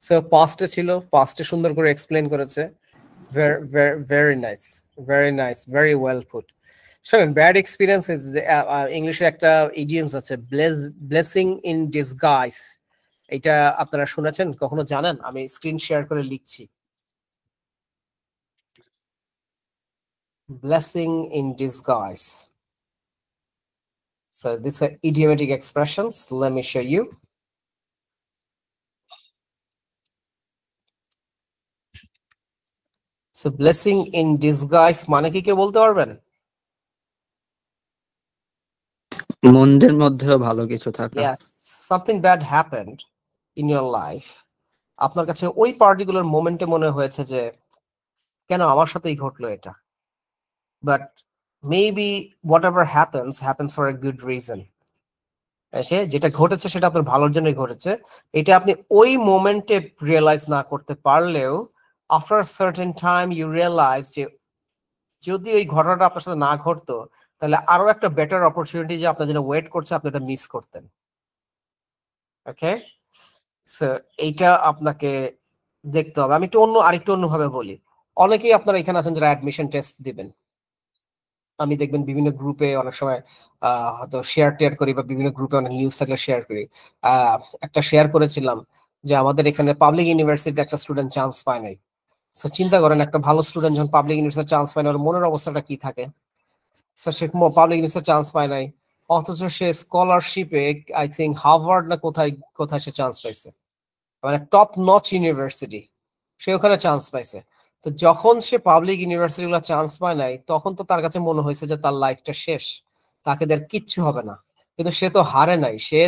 সো পাস্টে ছিল, পাস্টে সুন্দর করে এক্সপ্লেইন করেছে। Very nice, very well put. শুনুন, ব্যাড এক্সপিরিয়েন্স ইংলিশে একটা ইডিয়মস আছে, ব্লেসিং ইন ডিসগাইজ। এটা আপনারা শুনেছেন কখনো, জানেন? আমি স্ক্রিন শেয়ার করে লিখছি। Blessing in disguise. So these are idiomatic expressions. Let me show you. So blessing in disguise মানে কি কেউ বলতে পারবেন?
মন্দের মধ্যেও ভালো কিছু থাকা।
Yes, something bad happened in your life. আপনার কাছে ওই পার্টিকুলার মোমেন্টে মনে হয়েছে যে কেন আমার সাথেই ঘটলো এটা, but maybe whatever happens for a good reason. Okay, যেটা ঘটেছে সেটা আপনার ভালোর জন্যই ঘটেছে। এটা আপনি ওই মোমেন্টে রিয়েলাইজ না করতে পারলেও after certain time you realise যে যদি ওই ঘটনাটা আপনার সাথে না ঘটতো তাহলে আরো একটা বেটার অপরচুনিটি যে আপনার জন্য ওয়েট করছে আপনি এটা মিস করতেন। ওকে, সো এইটা আপনাকে দেখতে হবে। আমি একটু আরেকটু অন্যভাবে বলি। অনেকেই আপনারা এখানে আছেন যারা অ্যাডমিশন টেস্ট দিবেন। আমি দেখবেন বিভিন্ন গ্রুপে অনেক সময় হয়তো শেয়ার করি বা বিভিন্ন গ্রুপে অনেক নিউজ থাকলে শেয়ার করি। একটা শেয়ার করেছিলাম যে আমাদের এখানে পাবলিক ইউনিভার্সিটিতে একটা স্টুডেন্ট চান্স পায় নাই। সো চিন্তা করেন একটা ভালো স্টুডেন্ট যখন পাবলিক ইউনিভার্সিটিতে চান্স পায় না ওর মনের অবস্থাটা কি থাকে। সো সে পাবলিক ইউনিভার্সিটিতে চান্স পায় নাই, অথচ সে স্কলারশিপে আই থিঙ্ক হার্ভার্ড না কোথায় কোথায় সে চান্স পাইছে, মানে টপ নচ ইউনিভার্সিটি, সে ওখানে চান্স পাইছে। তো যখন সে পাবলিক ইউনিভার্সিটি গুলো চান্স পায় নাই তখন তো তার কাছে মনে হয়েছে যে তার লাইফটা শেষ, তাকে আর কিচ্ছু হবে না। কিন্তু সে তো হারে নাই, সে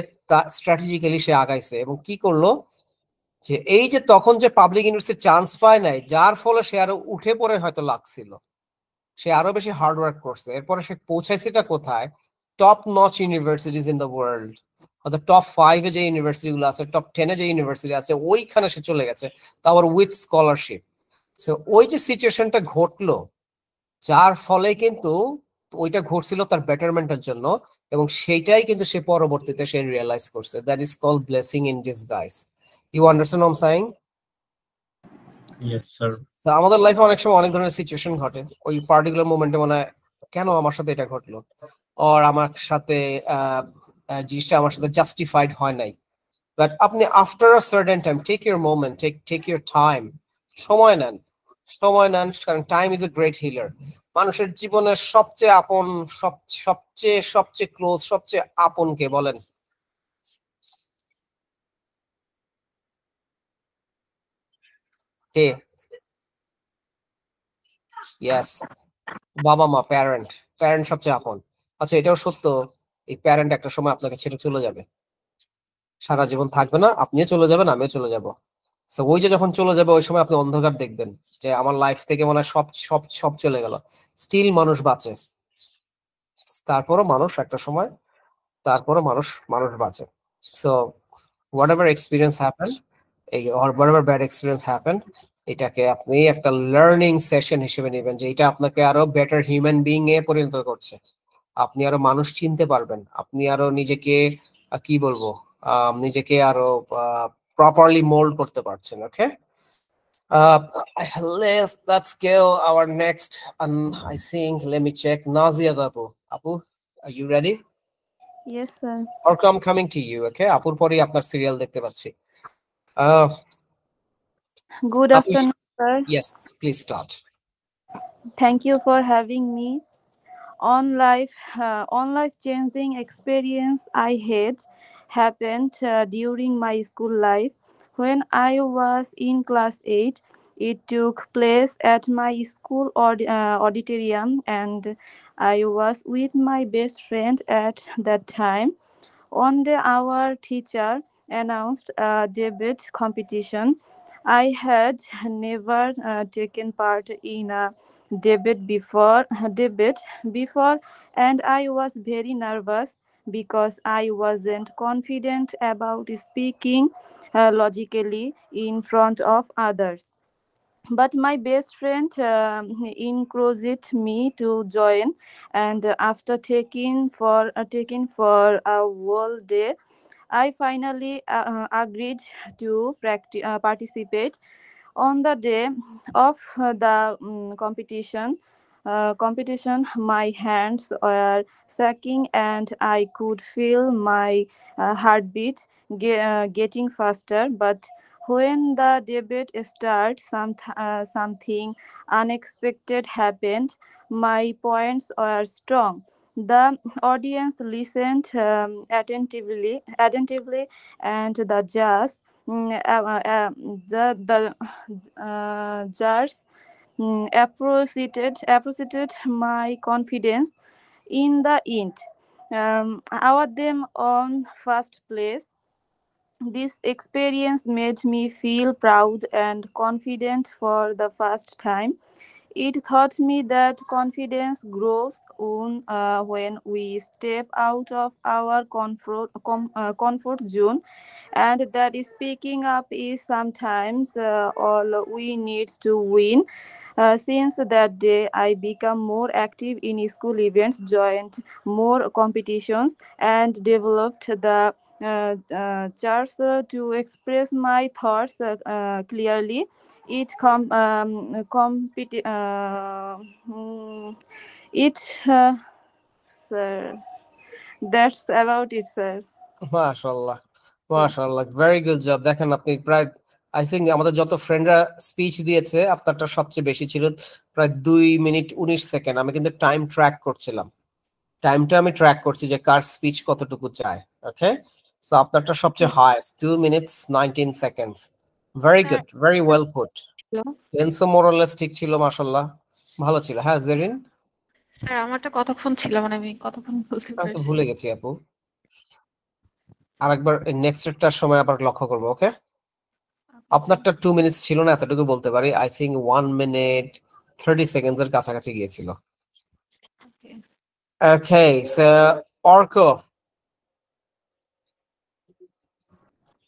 স্ট্র্যাটেজিক্যালি সে আগাইছে এবং কি করলো যে এই যে তখন যে পাবলিক ইউনিভার্সিটি চান্স পায় নাই যার ফলে সে আরো উঠে পড়ে হয়তো লাগছিল, সে আরো বেশি হার্ড ওয়ার্ক করছে, এরপরে সে পৌঁছাইছেটা কোথায়, top notch universities in the world, অর্থাৎ টপ 5-এ যে ইউনিভার্সিটি গুলো আছে, টপ 10-এ যে ইউনিভার্সিটি আছে ওইখানে সে চলে গেছে, তারপর উইথ স্কলারশিপ। সো ওই যে সিচুয়েশনটা ঘটলো যার ফলে কিন্তু ওইটা ঘটছিল তার বেটারমেন্টের জন্য, এবং সেইটাই কিন্তু সে পরবর্তীতে সে রিয়েলাইজ করছে। That is called blessing in disguise. You understand what I am saying?
Yes, sir.
আমাদের লাইফে অনেক সময় অনেক ধরনের সিচুয়েশন ঘটে, ওই পার্টিকুলার মোমেন্টে মনে হয় কেন আমার সাথে এটা ঘটলো, আর আমার সাথে জিনিসটা আমার সাথে জাস্টিফাইড হয় নাই। বাট আপনি after a certain time take your moment, take your time, সময় নেন, কারণ time is a great healer. মানুষের জীবনের সবচেয়ে আপন, সবচেয়ে ক্লোজ, সবচেয়ে আপন কে বলেন? কে? ইয়েস, বাবা মা, প্যারেন্ট সবচেয়ে আপন। আচ্ছা, এটাও সত্য এই প্যারেন্ট একটা সময় আপনাকে ছেড়ে চলে যাবে, সারা জীবন থাকবে না, আপনিও চলে যাবেন, আমিও চলে যাব। সো ওই যে যখন চলে যাবে ওই সময় আপনি অন্ধকার দেখবেন যে আমার লাইফ থেকে মনে হয় সব সব সব চলে গেল। স্টিল মানুষ বাঁচে, তারপরও মানুষ একটা সময়, তারপরও মানুষ বাঁচে। So what ever experience happen, what ever bad experience happen, এটাকে আপনি একটা লার্নিং সেশন হিসেবে নেবেন যে এটা আপনাকে আরো বেটার হিউম্যান বিং এ পরিণত করছে। আপনি আরো মানুষ চিনতে পারবেন, আপনি আরো নিজেকে কি বলবো, নিজেকে আরো প্রপারলি মোল্ড করতে পারছেন। ওকে, let's go our next, I think, let me check, Nazia Apu, are you ready?
Yes, sir.
Or I'm coming to you. Okay, আপুর পরেই আপনার সিরিয়াল দেখতে পাচ্ছি।
Good
Apu,
afternoon, sir.
yes, please start.
Thank you for having me. On life changing experience I had happened during my school life. When I was in class 8, it took place at my school auditorium, and I was with my best friend at that time. One day our teacher announced a debate competition. I had never taken part in a debate before, and I was very nervous because I wasn't confident about speaking logically in front of others. But my best friend encouraged me to join, and after taking for a whole day, I finally agreed to participate. On the day of the competition, my hands were shaking and I could feel my heartbeat getting faster. But when the debate started, something unexpected happened. My points were strong. The audience listened attentively, and the judge the judges appreciated my confidence. In the end, award them on first place. This experience made me feel proud and confident for the first time. It taught me that confidence grows when we step out of our comfort zone, and that speaking up is sometimes all we need to win. Since that day, I become more active in school events, joined more competitions, and developed the chance to express my thoughts clearly. It com competi it sir. That's about it, sir.
মাশাআল্লাহ মাশাআল্লাহ, very good job. দেখেন আপনি প্রায়, I think আমাদের যত ফ্রেন্ডরা speech দিয়েছে আপনারটা সবচেয়ে বেশি ছিল, প্রায় 2 মিনিট 19 সেকেন্ড। আমি কিন্তু টাইম ট্র্যাক করছিলাম, টাইমটা আমি ট্র্যাক করছি যে কার স্পিচ কতটুকু চায়। ওকে, সো আপনারটা সবচেয়ে highest 2 minutes 19 seconds। Very good, very well put. Enzo Morales ঠিক ছিল, মাশাআল্লাহ ভালো ছিল। হ্যাঁ জেরিন,
স্যার আমারটা কতক্ষণ ছিল, মানে আমি কতক্ষণ বলতে
আমি তো
পারছি?
ভুলে গেছি আপু, আরেকবার নেক্সট একটার সময় আবার লক্ষ্য করবো। ওকে, আপনারটা 2 মিনিটস ছিল না, এতটুকু বলতে পারি। আই থিঙ্ক 1 minute 30 seconds এর কাছাকাছি গিয়েছিল। Okay, so Arka,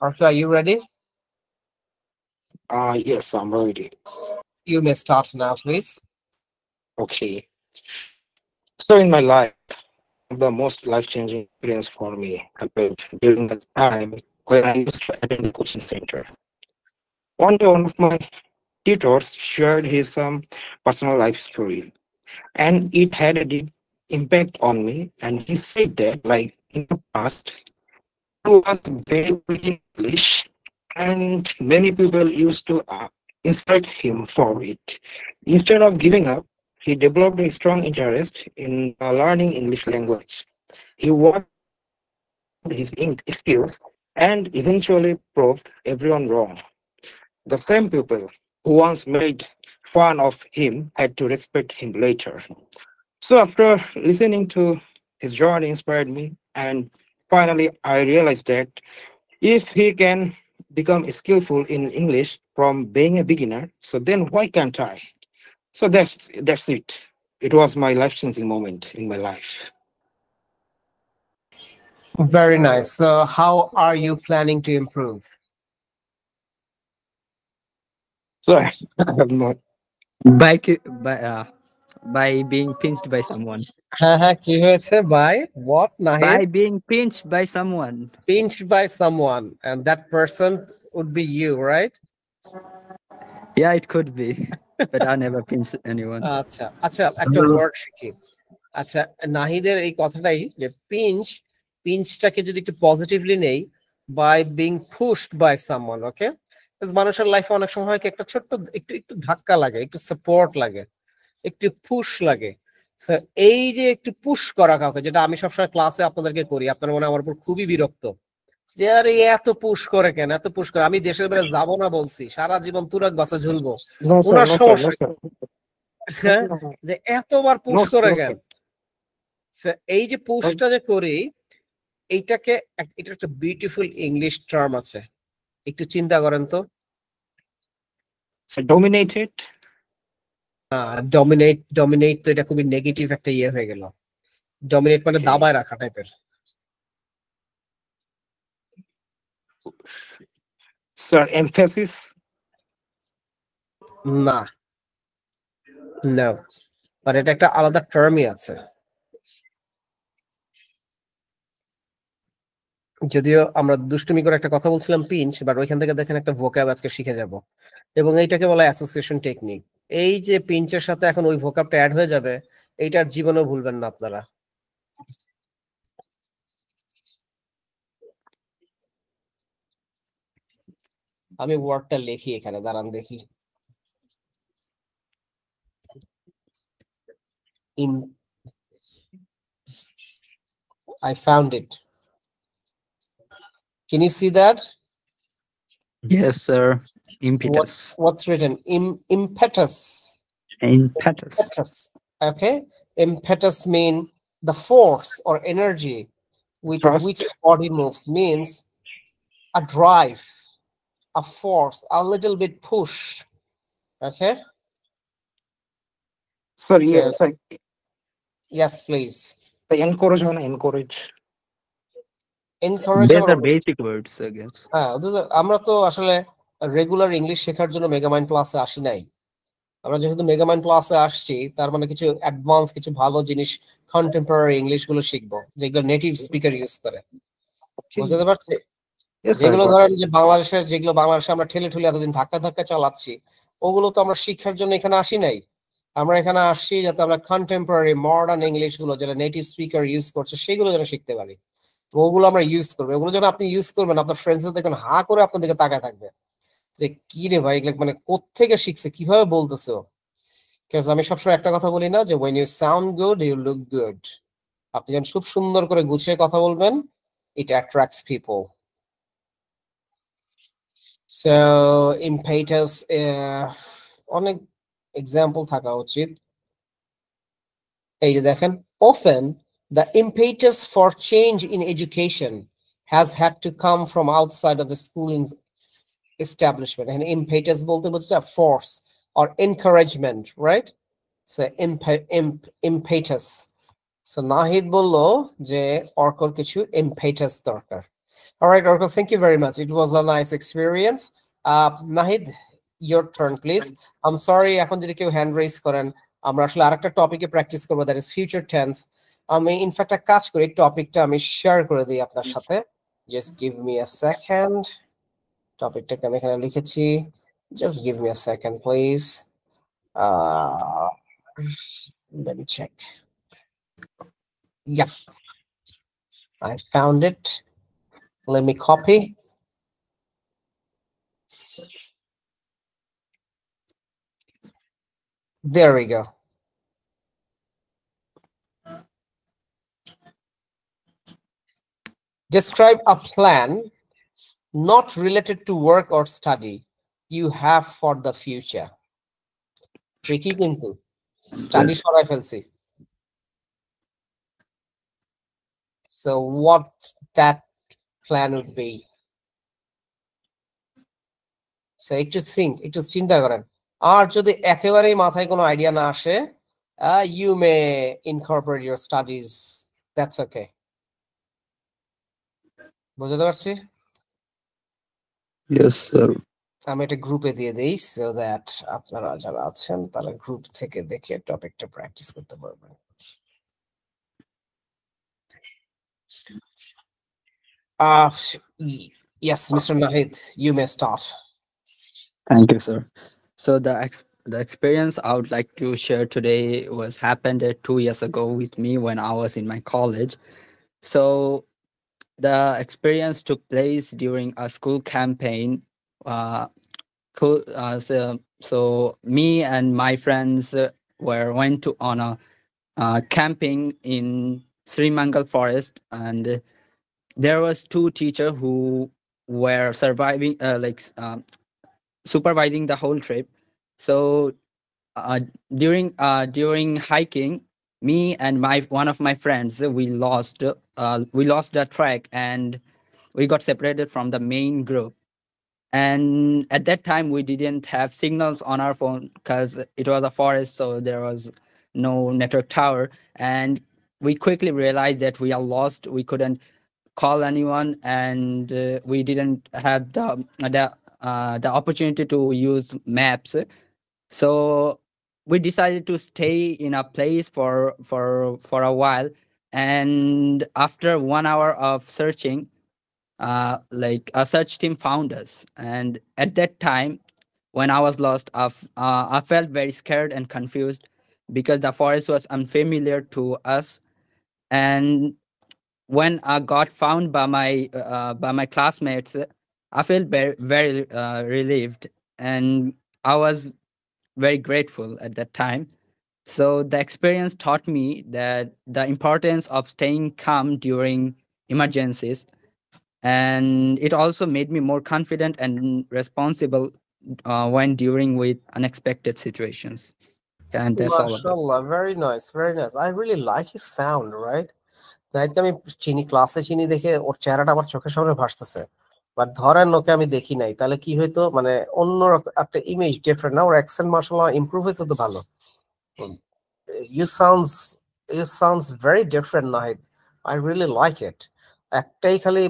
are you ready?
Yes, I'm ready.
You may start now, please.
Okay. So in my life, the most life-changing experience for me happened during the time when I used to attend a coaching center. One day, one of my tutors shared his personal life story, and it had a deep impact on me. And he said that, like in the past, he was very weak in English, and many people used to insult him for it. Instead of giving up, he developed a strong interest in learning English language. He worked his skills and eventually proved everyone wrong. The same people who once made fun of him had to respect him later. So after listening to his journey inspired me, and finally I realized that if he can become skillful in English from being a beginner, so then why can't I? So that's it. It was my life-changing moment in my life.
Very nice. So how are you planning to improve?
So I have not.
By by being pinched by someone.
হ্যাঁ কি হয়েছে? By what, Nahid?
By being pinched by someone.
Pinched by someone, and that person would be you, right?
Yeah, it could be, but I never pinched anyone.
আচ্ছা আচ্ছা, একটা word শিখি। আচ্ছা, নাহিদের এই কথাটাই যে পিঞ্চটাকে যদি একটু পজিটিভলি নেই, by being pushed by someone. Okay, মানুষের লাইফে অনেক সময় হয় কি একটা ছোট্ট একটু ধাক্কা লাগে, একটু সাপোর্ট লাগে, একটু পুশ লাগে। এই যে একটু পুশ করা কাউকে, যেটা আমি সবসময় ক্লাসে আপনাদেরকে করি, আপনারা মনে আমার উপর খুবই বিরক্ত যে আরে এত পুশ করে কেন, এত পুশ করে। আমি দেশের বাইরে যাবো না বলছি, সারা জীবন তুরাগ বাসে ঝুলবো, ওনার সমস্যা যে এতবার পুশ করে কেন। এই যে পুশটা যে করি, এইটাকে এটা একটা বিউটিফুল ইংলিশ টার্ম আছে, একটু চিন্তা করেন তো।
Dominated.
ডমিনেট তো এটা খুবই নেগেটিভ একটা ইয়ে হয়ে গেল। ডমিনেট মানে দাবায় রাখা টাইপের।
Sir, emphasis?
না, no, বাট এটা একটা আলাদা টার্মই আছে। যদিও আমরা দুষ্টুমি করে একটা কথা বলছিলাম পিঞ্চ, বাট ওইখান থেকে দেখেন একটা ভোকাব আজকে শিখে যাব, এবং এইটাকে বলা অ্যাসোসিয়েশন টেকনিক। এই যে পিঞ্চের সাথে এখন ওই ভোকাবটা অ্যাড হয়ে যাবে, এইটার জীবনেও ভুলবেন না আপনারা। আমি ওয়ার্ডটা লিখি এখানে, দাঁড়ান দেখি। I found it. Can you see that?
Yes, sir. Impetus.
What's written? Impetus.
Impetus.
Okay. Impetus mean the force or energy with which a body moves. Means a drive, a force, a little bit push. Okay.
Sorry,
So,
sorry.
Yes, please.
The encourage one, encourage.
Encourage.
These are basic words, I guess.
আমরা তো আসলে regular English শেখার জন্য মেগামাইন্ড ক্লাসে আসি নাই। আমরা যেহেতু মেগামাইন্ড ক্লাসে আসছি, তার মানে কিছু অ্যাডভান্স, কিছু ভালো জিনিস, কন্টেম্পোরারি ইংলিশ গুলো শিখবো, যেগুলো নেটিভ স্পিকার ইউজ করে। বুঝতে পারছি? যেগুলো ধরেন যে যেগুলো বাংলাদেশে আমরা ঠেলে ঠেলে এতদিন ধাক্কা ধাক্কা চালাচ্ছি, ওগুলো তো আমরা শিক্ষার জন্য এখানে আসি নাই। আমরা এখানে আসছি যাতে আমরা কন্টেম্পোরারি মডার্ন ইংলিশ গুলো যেটা নেটিভ স্পিকার ইউজ করছে সেগুলো যেন শিখতে পারি। ওগুলো আমরা ইউজ করবো। ওগুলো যখন আপনি ইউজ করবেন, আপনার ফ্রেন্ডস দেখবেন হা করে আপনার দিকে তাকায় থাকবে যে কি রে ভাই, মানে কোত্থেকে শিখছে, কিভাবে বলতেছে। আমি সবসময় একটা কথা বলি না যে when you sound good you look good। আপনি যখন খুব সুন্দর করে গুছিয়ে কথা বলবেন, it attracts people. So impetus, অনেক এক্সাম্পল থাকা উচিত। এই যে দেখেন, often the impetus for change in education has had to come from outside of the schooling establishment. And impetus বলতে বোঝাচ্ছে force or encouragement, right? So impetus. So Nahid বললো যে অর্কর কিছু impetus দরকার। All right, Orko, thank you very much. It was a nice experience. Nahid, your turn, please. I'm sorry, এখন যদি কেউ hand raise করেন, আমরা আসলে আরেকটা টপিকে প্র্যাকটিস করবো, দ্যাট ইজ ফিউচার টেন্স। আমি ইনফ্যাক্ট একটা কাজ করি, টপিকটা আমি শেয়ার করে দিই আপনার সাথে। Just give me a second. টপিকটাকে আমি এখানে লিখেছি, just give me a second please. Let me check. Yeah, I found it. Let me copy. There we go. Describe a plan not related to work or study you have for the future. Tricky কিন্তু study সরাই ফেলছি। So what that plan would be? So একটু চিন্তা করেন। আর যদি একেবারেই মাথায় কোনো আইডিয়া না আসে, you may incorporate your studies. That's okay. বুঝতে পারছি?
Yes, sir.
আমি এটা গ্রুপে দিয়ে দেই, so that আপনারা যারা আছেন তারা গ্রুপ থেকে দেখে টপিকটা প্র্যাকটিস করতে পারবেন। Yes, Mr. Nahid, you may start.
Thank you, sir. So the experience I would like to share today happened 2 years ago with me when I was in my college. So the experience took place during a school campaign. So me and my friends went on a camping in Sri Mangal Forest, and there was 2 teachers who were supervising the whole trip. So during hiking, me and one of my friends, we lost the track and we got separated from the main group. And at that time we didn't have signals on our phone because it was a forest, so there was no network tower, and we quickly realized that we are lost. We couldn't call anyone, and we didn't have the opportunity to use maps. So we decided to stay in a place for a while, and after 1 hour of searching, a search team found us. And at that time, when I was lost, I felt very scared and confused because the forest was unfamiliar to us. And when I got found by my classmates, I felt very relieved, and I was very grateful at that time. So the experience taught me that the importance of staying calm during emergencies, and it also made me more confident and responsible when dealing with unexpected situations. And that's all about it.
MashaAllah, very nice, very nice. I really like his sound, right? আমি চিনি ক্লাসে চিনি দেখে ওর চেহারাটা আমার চোখের সামনে ভাসতেছে। But ধরেন ওকে আমি দেখি নাই, তাহলে কি হইতো, মানে অন্য একটা ইমেজ ডিফারেন্ট না, ওর অ্যাকসেন্ট মাশাআল্লাহ ইমপ্রুভ হয়েছে তো ভালো। You sounds very different Nahid, I really like it. একটাই খালি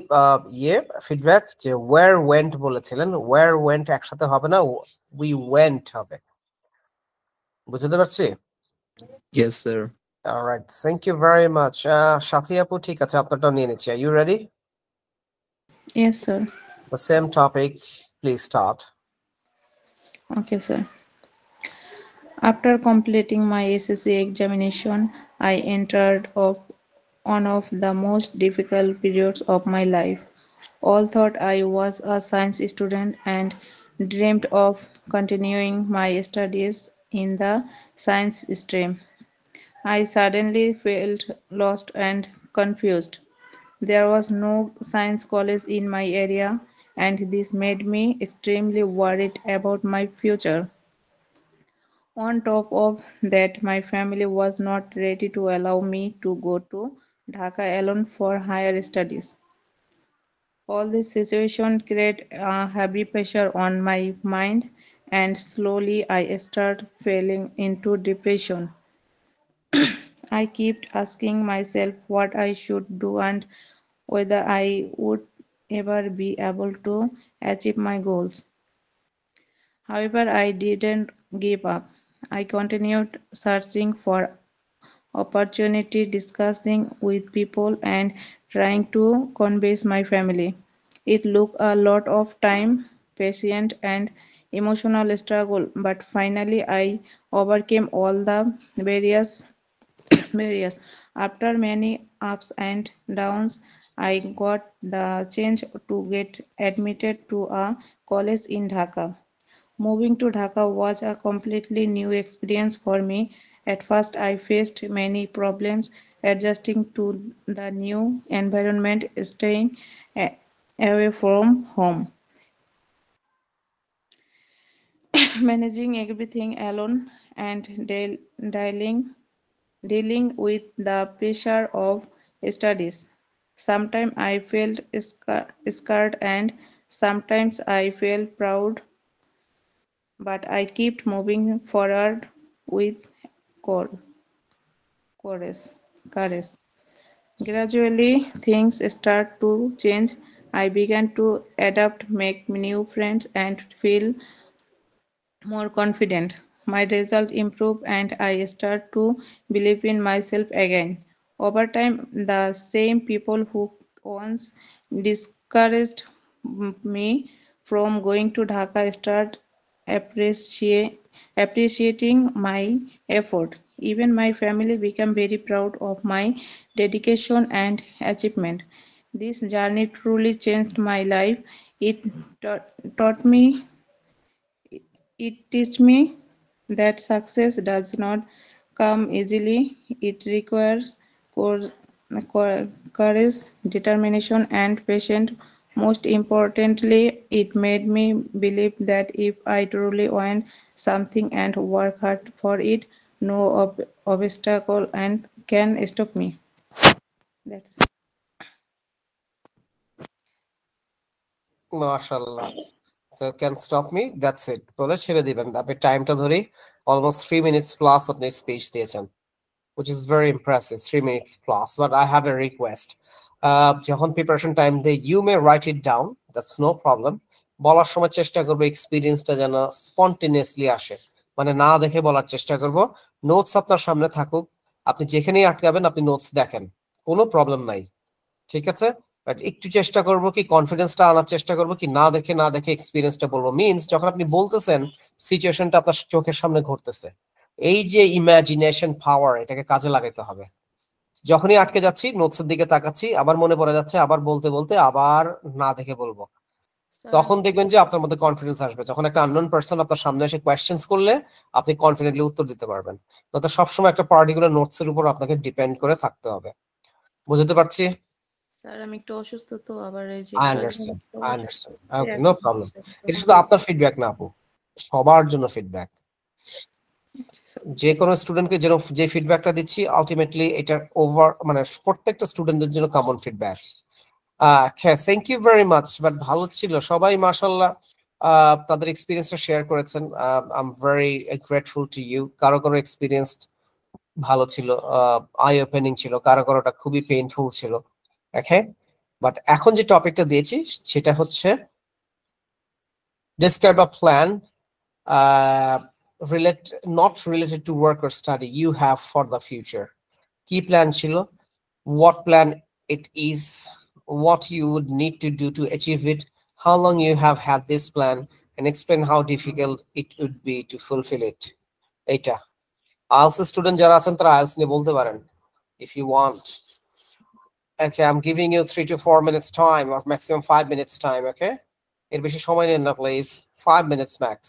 ফিডব্যাক যে ওয়্যার ওয়েন্ট বলেছিলেন, ওয়্যার ওয়েন্ট একসাথে হবে না, উই ওয়েন্ট হবে। বুঝতে পারছি?
Yes, sir.
Alright, thank you very much. Sathi আপু ঠিক আছে, আপনারটা নিয়ে নিচ্ছি। Are you ready?
Yes, sir.
The same topic, please start.
Okay, sir. After completing my SSC examination, I entered one of the most difficult periods of my life. All thought I was a science student and dreamed of continuing my studies in the science stream. I suddenly felt lost and confused. There was no science college in my area, and this made me extremely worried about my future. On top of that, my family was not ready to allow me to go to Dhaka alone for higher studies. All this situation created a heavy pressure on my mind, and slowly I started falling into depression. I kept asking myself what I should do and whether I would ever be able to achieve my goals. However, I didn't give up. I continued searching for opportunity, discussing with people, and trying to convince my family. It took a lot of time, patience, and emotional struggle, but finally I overcame all the barriers. After many ups and downs, I got the chance to get admitted to a college in Dhaka. Moving to Dhaka was a completely new experience for me. At first, I faced many problems adjusting to the new environment, staying away from home, managing everything alone, and dealing with the pressure of studies. Sometimes I felt scared and sometimes I felt proud, but I kept moving forward with courage. courage. Gradually, things start to change. I began to adapt, make new friends, and feel more confident. My result improved and I start to believe in myself again. Over time, the same people who once discouraged me from going to Dhaka start appreciating my effort. Even my family became very proud of my dedication and achievement. This journey truly changed my life. It taught me it teaches me that success does not come easily. It requires courage, determination, and patience. Most importantly, it made me believe that if I truly want something and work hard for it, no obstacle and can stop me. That's it.
মাশাআল্লাহ। So can stop me, that's it বলে ছেড়ে দিবেন। আপনি টাইমটা ধরে almost 3 minutes plus আপনি speech দিয়েছেন, which is very impressive, 3 minutes plus. But I have a request. যখন প্রিপারেশন টাইম দেই, you may write it down, that's no problem. বলার সময় চেষ্টা করব এক্সপেরিয়েন্সটা যেন স্পন্টেনিয়াসলি আসে, মানে না দেখে বলার চেষ্টা করব। নোটস আপনার সামনে থাকুক, আপনি যেখানেই আটকাবেন আপনি নোটস দেখেন, কোনো প্রবলেম নাই, ঠিক আছে? বাট একটু চেষ্টা করব কি কনফিডেন্সটা আনার চেষ্টা করব কি না দেখে এক্সপেরিয়েন্সটা বলবো। মিন্স যখন আপনি বলতেছেন সিচুয়েশনটা আপনার চোখের সামনে ঘটতেছে, এই যে ইমাজিনেশন পাওয়ার, এটাকে কাজে লাগাইতে হবে। যখনই আটকে যাচ্ছি নোটসের দিকে তাকাচ্ছি, আবার মনে পড়ে যাচ্ছে, আবার বলতে বলতে আবার না দেখে বলবো, তখন দেখবেন যে আপনার মধ্যে কনফিডেন্স আসবে। যখন একটা আননোন পারসন আপনার সামনে এসে কোয়েশ্চেন্স করলে আপনি কনফিডেন্টলি উত্তর দিতে পারবেন। তো সবসময় একটা পার্টিকুলার নোটসের উপর আপনাকে ডিপেন্ড করে থাকতে হবে। বুঝতে পারছি?
স্যার আমি একটু অসুস্থ তো, আবার এই যে
I understand. Okay, no problem. এটা শুধু আপনার ফিডব্যাক না আপু, সবার জন্য ফিডব্যাক। যে কোনো স্টুডেন্টকে যে ফিডব্যাকটা দিচ্ছি আলটিমেটলি এটা ওভার, মানে প্রত্যেকটা স্টুডেন্টদের জন্য common feedback. Thank you very much. But ভালো ছিল, সবাই মাশাল্লাহ তাদের এক্সপিরিয়েন্সটা শেয়ার করেছেন। I am very grateful to you. কারো কারো এক্সপিরিয়েন্স ভালো ছিল, আই ওপেনিং ছিল, কারো কারোটা খুবই পেইনফুল ছিল। ওকে, বাট এখন যে টপিকটা দিয়েছি সেটা হচ্ছে describe a plan not related to work or study you have for the future. কি প্ল্যান ছিল, what plan it is, what you would need to do to achieve it, how long you have had this plan, and explain how difficult it would be to fulfill it. এটা IELTS student যারা আছেন তারা IELTS নিয়ে বলতে পারেন if you want. Okay, I'm giving you 3 to 4 minutes time or maximum 5 minutes time. Okay, এর বেশি সময় নেন না please, 5 minutes max.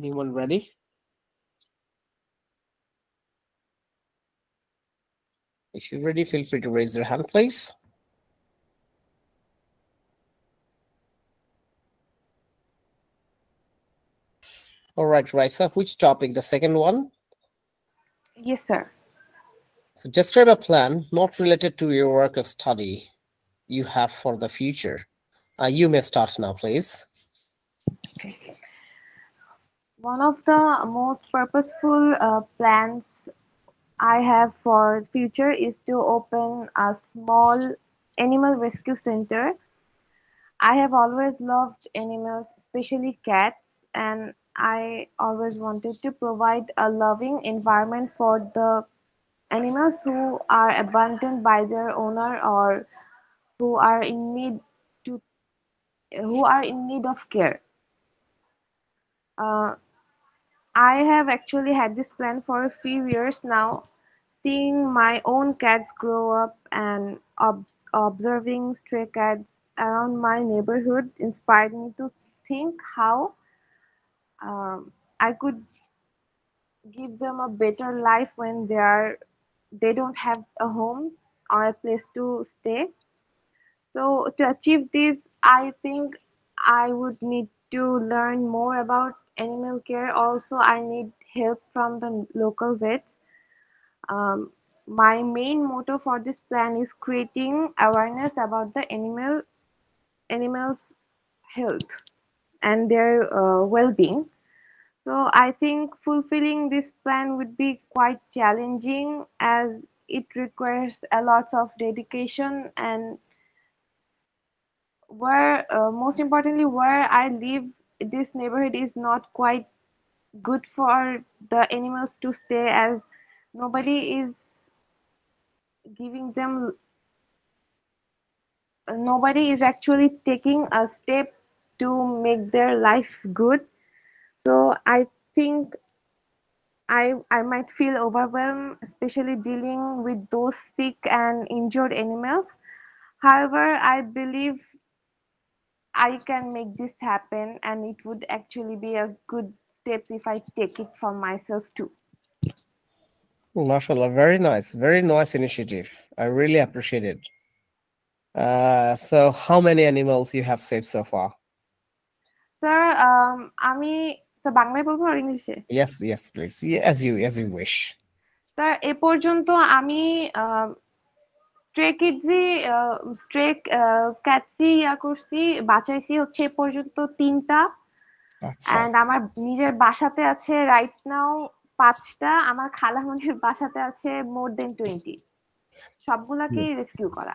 Anyone ready? If you're ready, feel free to raise your hand, please. All right, Raisa, which topic? The second one?
Yes, sir.
So describe a plan not related to your work or study you have for the future. You may start now, please.
Okay. One of the most purposeful plans I have for future is to open a small animal rescue center. I have always loved animals, especially cats, and I always wanted to provide a loving environment for the animals who are abandoned by their owner or who are in need to who are in need of care. Uh, I have actually had this plan for a few years now. Seeing my own cats grow up and observing stray cats around my neighborhood inspired me to think how I could give them a better life when they don't have a home or a place to stay. So to achieve this, I think I would need to learn more about animal care. Also, I need help from the local vets. My main motto for this plan is creating awareness about the animals' health and their well-being. So I think fulfilling this plan would be quite challenging as it requires a lot of dedication and where most importantly where I live, this neighborhood is not quite good for the animals to stay, as nobody is giving them, nobody is actually taking a step to make their life good. So I think I might feel overwhelmed, especially dealing with those sick and injured animals. However, I believe I can make this happen, and it would actually be a good step if I take it for myself too.
MashaAllah, very nice initiative. I really appreciate it. So how many animals you have saved so far?
Sir, আমি তো বাংলায় বলবো আর ইংলিশে?
Yes, please. Yeah, as you wish.
Sir এ পর্যন্ত আমি স্ট্রে ক্যাটসি করছি, বাঁচাইছি হচ্ছে এ পর্যন্ত 3টা,
আচ্ছা।
এন্ড আমার নিজের বাসাতে আছে রাইট নাও 5টা, আমার খালামণির বাসাতে আছে মোর দেন 20, সবগুলাকেই রেস্কিউ করা।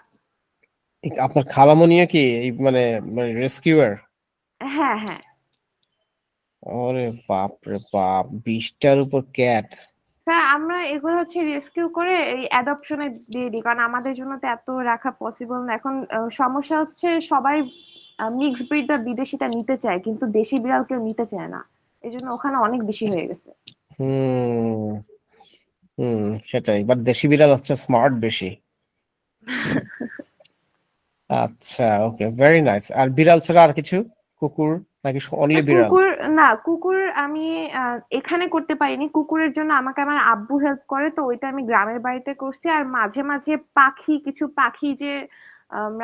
আপনার খালামণিও কি মানে রেস্কিউয়ার?
হ্যাঁ।
ওরে বাপ রে বাপ, 20টার উপর ক্যাট।
স্যার আমরা এগুলো হচ্ছে রেস্কিউ করে এই অ্যাডপশনে দিয়ে দিই, কারণ আমাদের জন্য তো এত রাখা পসিবল না। এখন সমস্যা হচ্ছে সবাই মিক্স ব্রিড বা বিদেশিটা নিতে চায়, কিন্তু দেশি বিড়াল কেউ নিতে চায় না, এজন্য ওখানে অনেক বেশি হয়ে গেছে।
সেটাই, বাট দেশি বিড়াল হচ্ছে স্মার্ট বেশি। আচ্ছা, ওকে, ভেরি নাইস। আর বিড়াল ছাড়া আর কিছু, কুকুর নাকি অনলি বিড়াল?
কুকুর আমি এখানে করতে পারিনি। কুকুরের জন্য আমাকে আমার আব্বু হেল্প করে, তো ওইটা আমি গ্রামের বাড়িতে করছি। আর মাঝে মাঝে কিছু পাখি যে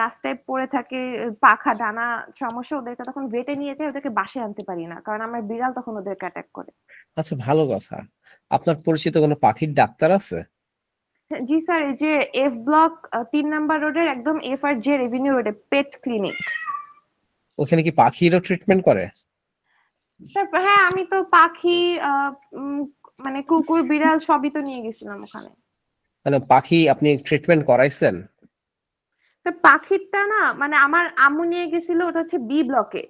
রাস্তায় পড়ে থাকে, পাখা ডানা সমস্যা, ওদেরকে তখন ভেটে নিয়ে যায়, ওদেরকে বাসায় আনতে পারি না, কারণ আমার বিড়াল তখন ওদেরকে অ্যাটাক করে।
আচ্ছা, ভালো কথা। আপনার পরিচিত কোনো পাখির ডাক্তার আছে?
জি স্যার, এই যে এফ ব্লক 3 নাম্বার রোডের একদম এফ আর জে রেভিনিউ রোডে পেট ক্লিনিক।
ওখানে কি পাখিরও ট্রিটমেন্ট করে?
স্যার হ্যাঁ, আমি তো পাখি মানে কুকুর বিড়াল সবই তো নিয়ে গেছিলাম ওখানে।
মানে পাখি আপনি ট্রিটমেন্ট করাইছেন?
স্যার পাখিরটা না, মানে আমার আম্মু নিয়ে গেছিল, ওটা হচ্ছে বি ব্লকে,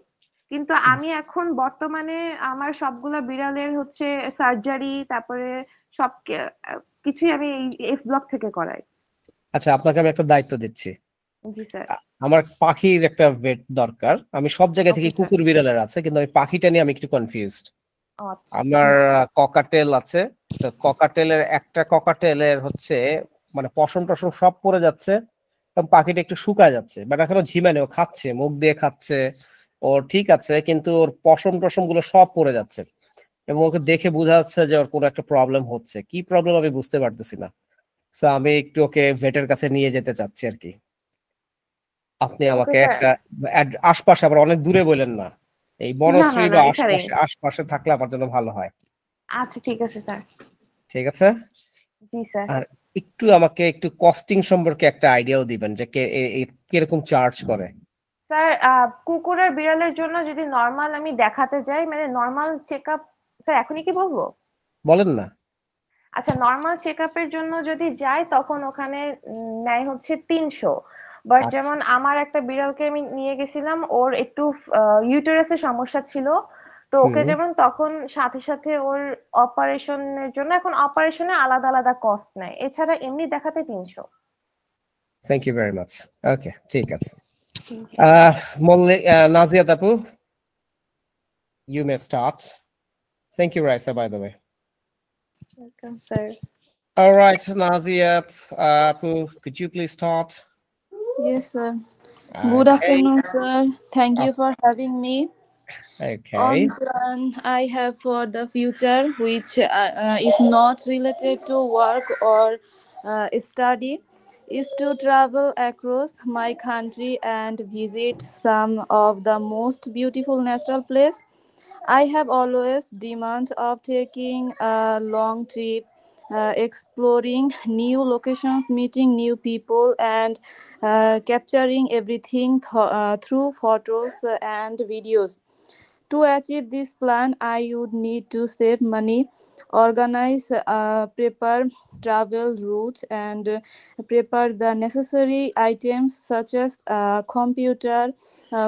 কিন্তু আমি এখন বর্তমানে আমার সবগুলা বিড়ালের হচ্ছে সার্জারি, তারপরে সব কিছুই আমি এই এফ ব্লক থেকে করাই।
আচ্ছা, আপনাকে আমি একটা দায়িত্ব দিচ্ছি।
জি স্যার।
আমার পাখির একটা ভেট দরকার। আমি সব জায়গা থেকে কুকুর বিড়ালের আছে, কিন্তু আমি পাখিটা নিয়ে আমি একটু কনফিউজড। আমার ককাটেল আছে, তো একটা ককাটেলের হচ্ছে মানে পশম টশম সব পড়ে যাচ্ছে এবং পাখিটা একটু শুকায় যাচ্ছে, বাট এখনো ঝিমানে, ও খাচ্ছে, মুখ দিয়ে খাচ্ছে, ওর ঠিক আছে, কিন্তু ওর পশম টশম গুলো সব পড়ে যাচ্ছে এবং ওকে দেখে বোঝা যাচ্ছে যে ওর কোনো একটা প্রবলেম হচ্ছে। কি প্রবলেম আমি বুঝতে পারতেছি না, তো আমি একটু ওকে ভেটের কাছে নিয়ে যেতে চাচ্ছি আর কি। আপনি আমাকে একটা আশপাশে, আবার অনেক দূরে বলেন না, এই বনশ্রী বা আশপাশে থাকলে আমার জন্য ভালো হয়।
আচ্ছা ঠিক আছে স্যার।
ঠিক আছে।
জি স্যার।
আর একটু আমাকে একটু কস্টিং সম্পর্কে একটা আইডিয়াও দিবেন যে কিরকম চার্জ করে।
স্যার কুকুর আর বিড়ালের জন্য যদি নরমাল আমি দেখাতে যাই, মানে নরমাল চেকআপ, স্যার এখনই কি বলবো?
বলেন না।
আচ্ছা, নরমাল চেকআপের জন্য যদি যাই তখন ওখানে নেয় হচ্ছে 300। বাট যেমন আমার একটা বিড়ালকে আমি নিয়ে গেছিলাম, ওর একটু ইউটেরাসের সমস্যা ছিল, তো ওকে যেমন তখন সাথে সাথে ওর অপারেশনের জন্য, এখন অপারেশনে আলাদা আলাদা কস্ট নেয়, এছাড়া এমনি দেখাতে 300।
Thank you very much. Okay, ঠিক আছে। Naziat Apu, you may start. Thank you, Raisa, by the way.
Welcome, sir.
All right, Naziat Apu, could you please start?
Yes, sir. Good afternoon, sir. Thank you for having me.
Okay.
On plan I have for the future, which is not related to work or study, is to travel across my country and visit some of the most beautiful natural places. I have always dreamed of taking a long trip, exploring new locations, meeting new people, and capturing everything through photos and videos. To achieve this plan, I would need to save money, organize, prepare travel routes, and prepare the necessary items such as computer,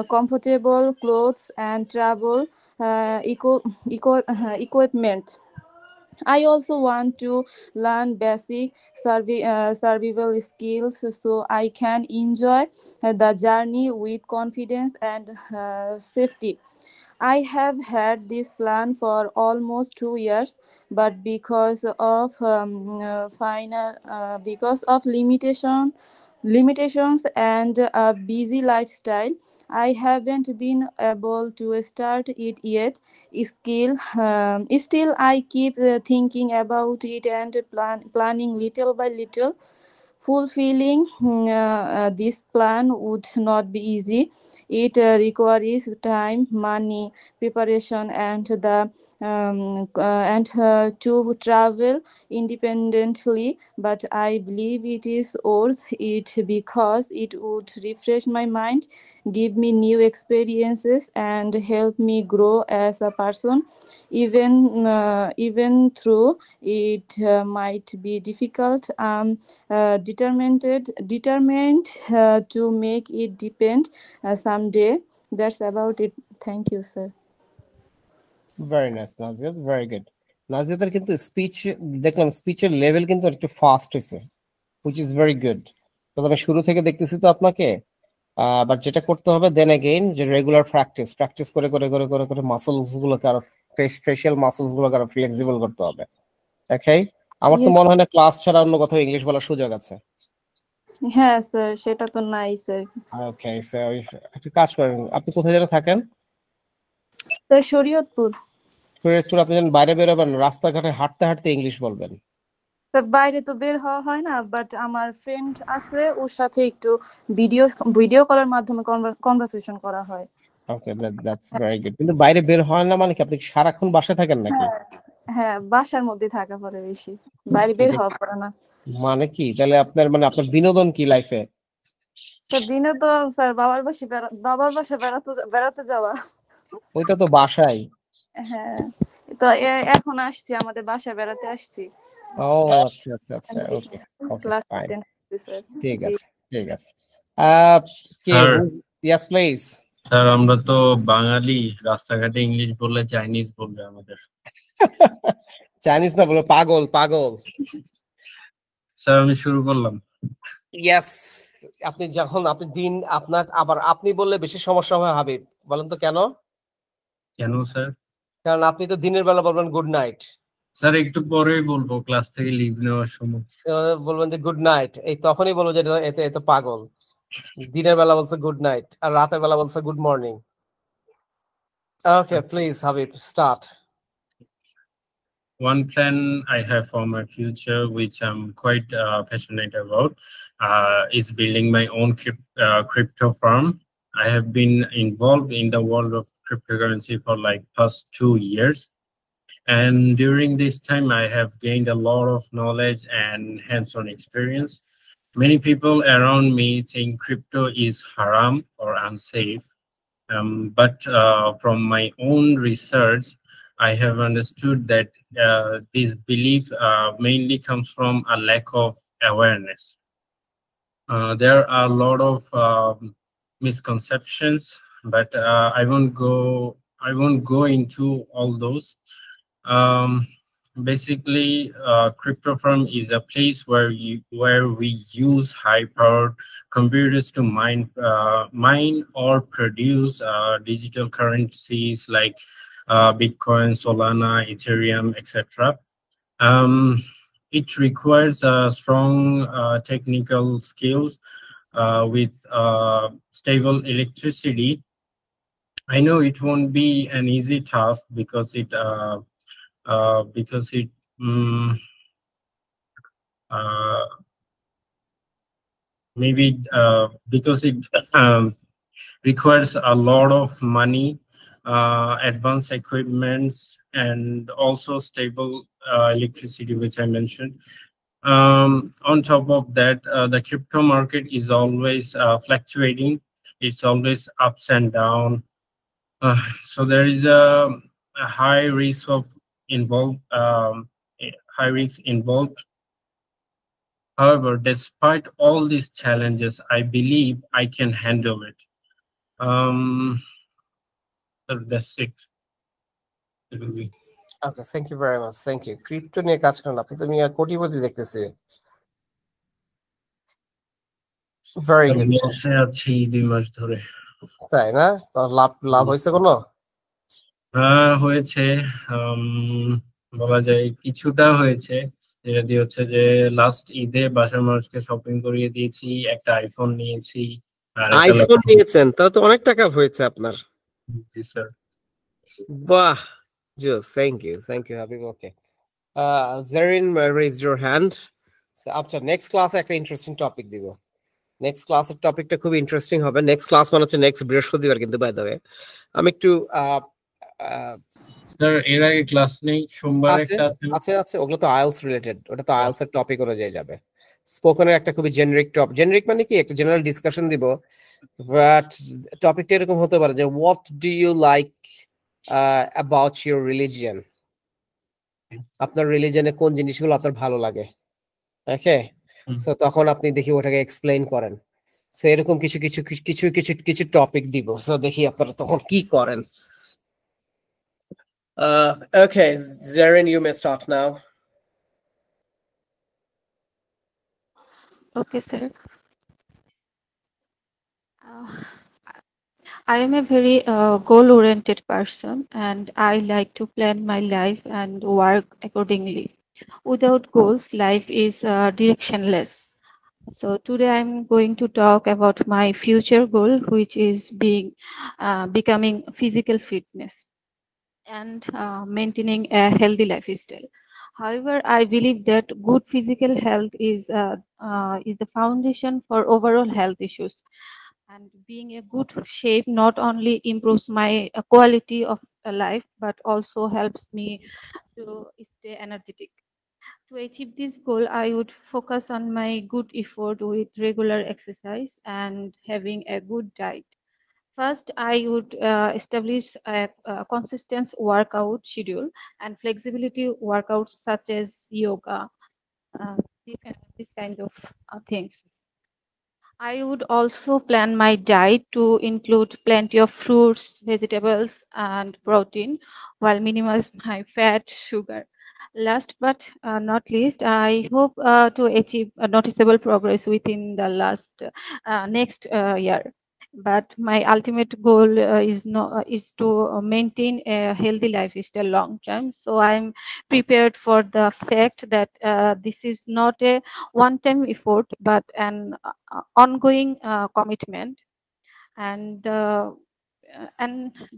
comfortable clothes, and travel equipment. I also want to learn basic survival skills so I can enjoy the journey with confidence and safety. I have had this plan for almost 2 years, but because of limitations and a busy lifestyle, I haven't been able to start it yet. Still, I keep thinking about it and planning little by little. Fulfilling this plan would not be easy. It requires time, money, preparation, and to travel independently. But I believe it is worth it because it would refresh my mind, give me new experiences, and help me grow as a person. Even though it might be difficult, determined to make it depend someday. That's about it. Thank you, sir.
Very nice Nazir, very good. নাজিদের কিন্তু speech দেখলাম, স্পিচের level কিন্তু একটু fast হয়েছে, which is very good. তো আমি শুরু থেকে দেখতেছি তো আপনাকে, বাট যেটা করতে হবে দেন এগেইন যে রেগুলার প্র্যাকটিস করে করে করে করে করে মাসলস গুলোকে আরো ফেশিয়াল মাসলস গুলোকে আরো ফ্লেক্সিবল করতে হবে। ওকে, আমার তো মনে হয় না ক্লাস ছাড়া অন্য কোথাও ইংলিশ বলার সুযোগ আছে।
হ্যাঁ স্যার, সেটা তো নাই স্যার।
ওকে স্যার, একটা কাজ করেন, আপনি কোথায় যেন থাকেন?
স্যার শরীয়তপুর।
শরীয়তপুর। আপনি যখন বাইরে বেরোবেন রাস্তাঘাটে হাঁটতে হাঁটতে ইংলিশ বলবেন।
স্যার বাইরে তো বের হওয়া হয় না, বাট আমার ফ্রেন্ড আছে, ওর সাথে একটু ভিডিও কলের মাধ্যমে কনভারসেশন করা হয়।
ওকে, দ্যাটস ভেরি গুড। কিন্তু বাইরে বের হয় না মানে কি, আপনি সারাক্ষণ বাসায় থাকেন নাকি?
হ্যাঁ, বাসার মধ্যে থাকা পড়ে বেশি, বাইরে বের হওয়া পড়ে না।
মানে কি তাহলে আপনার আপনার বিনোদন কি লাইফে?
স্যার বিনোদন স্যার বাবার বাসায় বেড়াতে যাওয়া।
ওইটা তো বাসায়।
হ্যাঁ, তো এখন আসছি, আমাদের বাসায় বেড়াতে আসছি।
ও আচ্ছা আচ্ছা আচ্ছা, ওকে ওকে ফাইন, ঠিক আছে ঠিক আছে। Yes please.
স্যার আমরা তো বাঙালি, রাস্তাঘাটে ইংলিশ বললে চাইনিজ বলবে আমাদের।
চাইনিজ না বলে পাগল পাগল।
স্যার আমি শুরু করলাম।
ইয়েস, আপনি যখন দিন আপনার আবার আপনি বললে বেশি সমস্যা হয় হাবিব, বলেন তো কেন?
কেন স্যার?
কারণ আপনি তো দিনের বেলা বলবেন গুড নাইট।
স্যার একটু পরেই বলবো, ক্লাস থেকে লিভ নেওয়ার সময়
বলবেন যে গুড নাইট, এই তখনই বলবো যে এতে পাগল। দিনের বেলা বলছে গুড নাইট আর রাতের বেলা বলছে good morning. Okay please Habib, start.
One plan I have for my future, which I'm quite passionate about, is building my own crypto firm. I have been involved in the world of cryptocurrency for like past 2 years. And during this time, I have gained a lot of knowledge and hands-on experience. Many people around me think crypto is haram or unsafe. But from my own research, I have understood that this belief mainly comes from a lack of awareness. There are a lot of misconceptions, but I won't go into all those. Basically, crypto firm is a place where we use high-powered computers to mine or produce digital currencies like Bitcoin, Solana, Ethereum, etc. It requires strong technical skills with stable electricity. I know it won't be an easy task because it requires a lot of money, advanced equipments, and also stable electricity, which I mentioned. On top of that, the crypto market is always fluctuating. It's always ups and down. So there is a high risk of high risk involved. However, despite all these challenges, I believe I can handle it. So that's it. It will be.
Okay, thank you very much. Thank you. Crypto নিয়ে কাজ করেন আপনি, তো নিয়ে কোটিপতি দেখতেছি। Very good.
লসে আছি 2 মাস ধরে।
তাই না? লাভ হয়েছে কোনো?
হয়েছে, বলা যায় কিছুটা হয়েছে। যেটা দিয়ে হচ্ছে যে লাস্ট ঈদে বাসার মানুষকে শপিং করিয়ে দিয়েছি, একটা আইফোন নিয়েছি।
আইফোন নিয়েছেন, তাহলে তো অনেক টাকা হয়েছে আপনার।
জি স্যার।
বাহ, জোস, thank you Habib. Okay, Zarin, raise your hand. আচ্ছা, নেক্সট ক্লাসে একটা ইন্টারেস্টিং টপিক দিব। নেক্সট ক্লাসের টপিকটা খুব ইন্টারেস্টিং হবে। নেক্সট ক্লাস মানে হচ্ছে নেক্সট বৃহস্পতিবার, কিন্তু বাই দ্য ওয়ে আমি একটু
স্যার এর আগে ক্লাস নেই, সোমবার একটা
আছে ওগুলো তো আইএলস রিলেটেড, ওটা তো আইএলস এর টপিক অনুযায়ী যাবে। স্পোকেনের একটা খুবই জেনারিক মানে কি একটা জেনারেল ডিসকাশন দিব, বাট টপিকটা এরকম হতে পারে যে what do you like about your religion, আপনার রিলিজনে কোন জিনিসগুলো আপনার ভালো লাগে। ওকে, সো তখন আপনি দেখি ওটাকে এক্সপ্লেইন করেন। সো এরকম কিছু টপিক দিব, সো দেখি আপনারা তখন কি করেন। Okay, Zarin, you may start now.
Okay, sir. I am a very goal-oriented person, and I like to plan my life and work accordingly. Without goals, life is directionless. So today I'm going to talk about my future goal, which is becoming physical fitness and maintaining a healthy lifestyle. However, I believe that good physical health is the foundation for overall health issues. And being a good shape not only improves my quality of life, but also helps me to stay energetic. To achieve this goal, I would focus on my good effort with regular exercise and having a good diet. First, I would establish a consistent workout schedule and flexibility workouts such as yoga, this kind of things. I would also plan my diet to include plenty of fruits, vegetables, and protein while minimizing my fat, sugar. Last but not least, I hope to achieve a noticeable progress within the next year. But my ultimate goal is to maintain a healthy lifestyle long term. So I'm prepared for the fact that this is not a one-time effort, but an ongoing commitment. And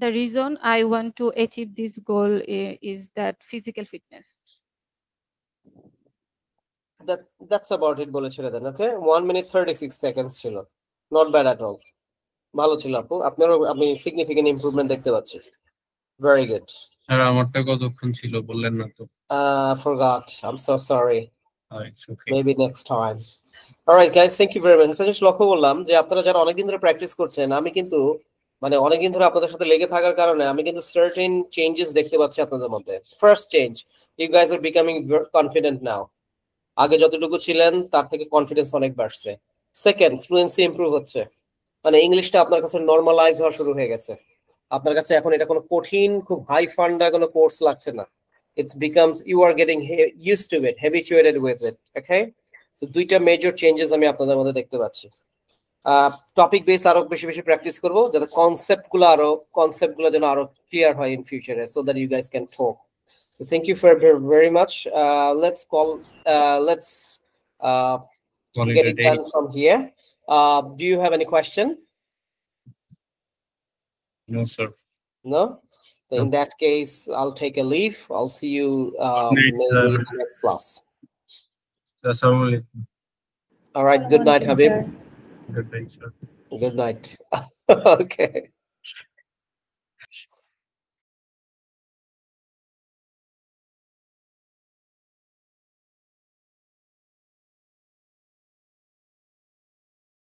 the reason I want to achieve this goal is that physical fitness.
That's about it বলে ছেড়ে দেন। ওকে, 1 minute 36 seconds ছিল, not bad at all, ভালো ছিল আপু। আপনারও আমি significant improvement দেখতে পাচ্ছি। Very good.
আর আমারটা কতক্ষণ ছিল বললেন না তো?
Forgot, I'm so sorry.
It's okay.
Maybe next time. Alright guys, thank you very much. একটা জিনিস লক্ষ্য করলাম যে আপনারা যারা অনেকদিন ধরে প্র্যাকটিস করছেন, আমি কিন্তু মানে অনেকদিন ধরে আপনাদের সাথে লেগে থাকার কারণে আমি কিন্তু সার্টেন চেঞ্জেস দেখতে পাচ্ছি আপনাদের মধ্যে। First change, you guys are becoming confident now. আগে যতটুকু ছিলেন তার থেকে কনফিডেন্স অনেক বাড়ছে। সেকেন্ড, ফ্লুয়েন্সি ইমপ্রুভ হচ্ছে, মানে ইংলিশটা আপনার কাছে নর্মালাইজ হওয়া শুরু হয়ে গেছে। আপনার কাছে এখন এটা কোনো কঠিন খুব হাই ফান্ডা কোনো কোর্স লাগছে না। It becomes you are getting used to it, habituated with it. Okay, so দুইটা মেজর চেঞ্জেস আমি আপনাদের মধ্যে দেখতে পাচ্ছি। টপিক বেস আরো বেশি বেশি প্র্যাকটিস করব, যাতে কনসেপ্টগুলো যেন আরো ক্লিয়ার হয় ইন ফিউচারে, so that you guys can talk. So thank you very much. Let's get it done from here. Do you have any question?
No sir.
No? In that case, I'll take a leave. I'll see you maybe in the next class. All right. Good night, Habib.
Good night, sir.
Good night. Okay.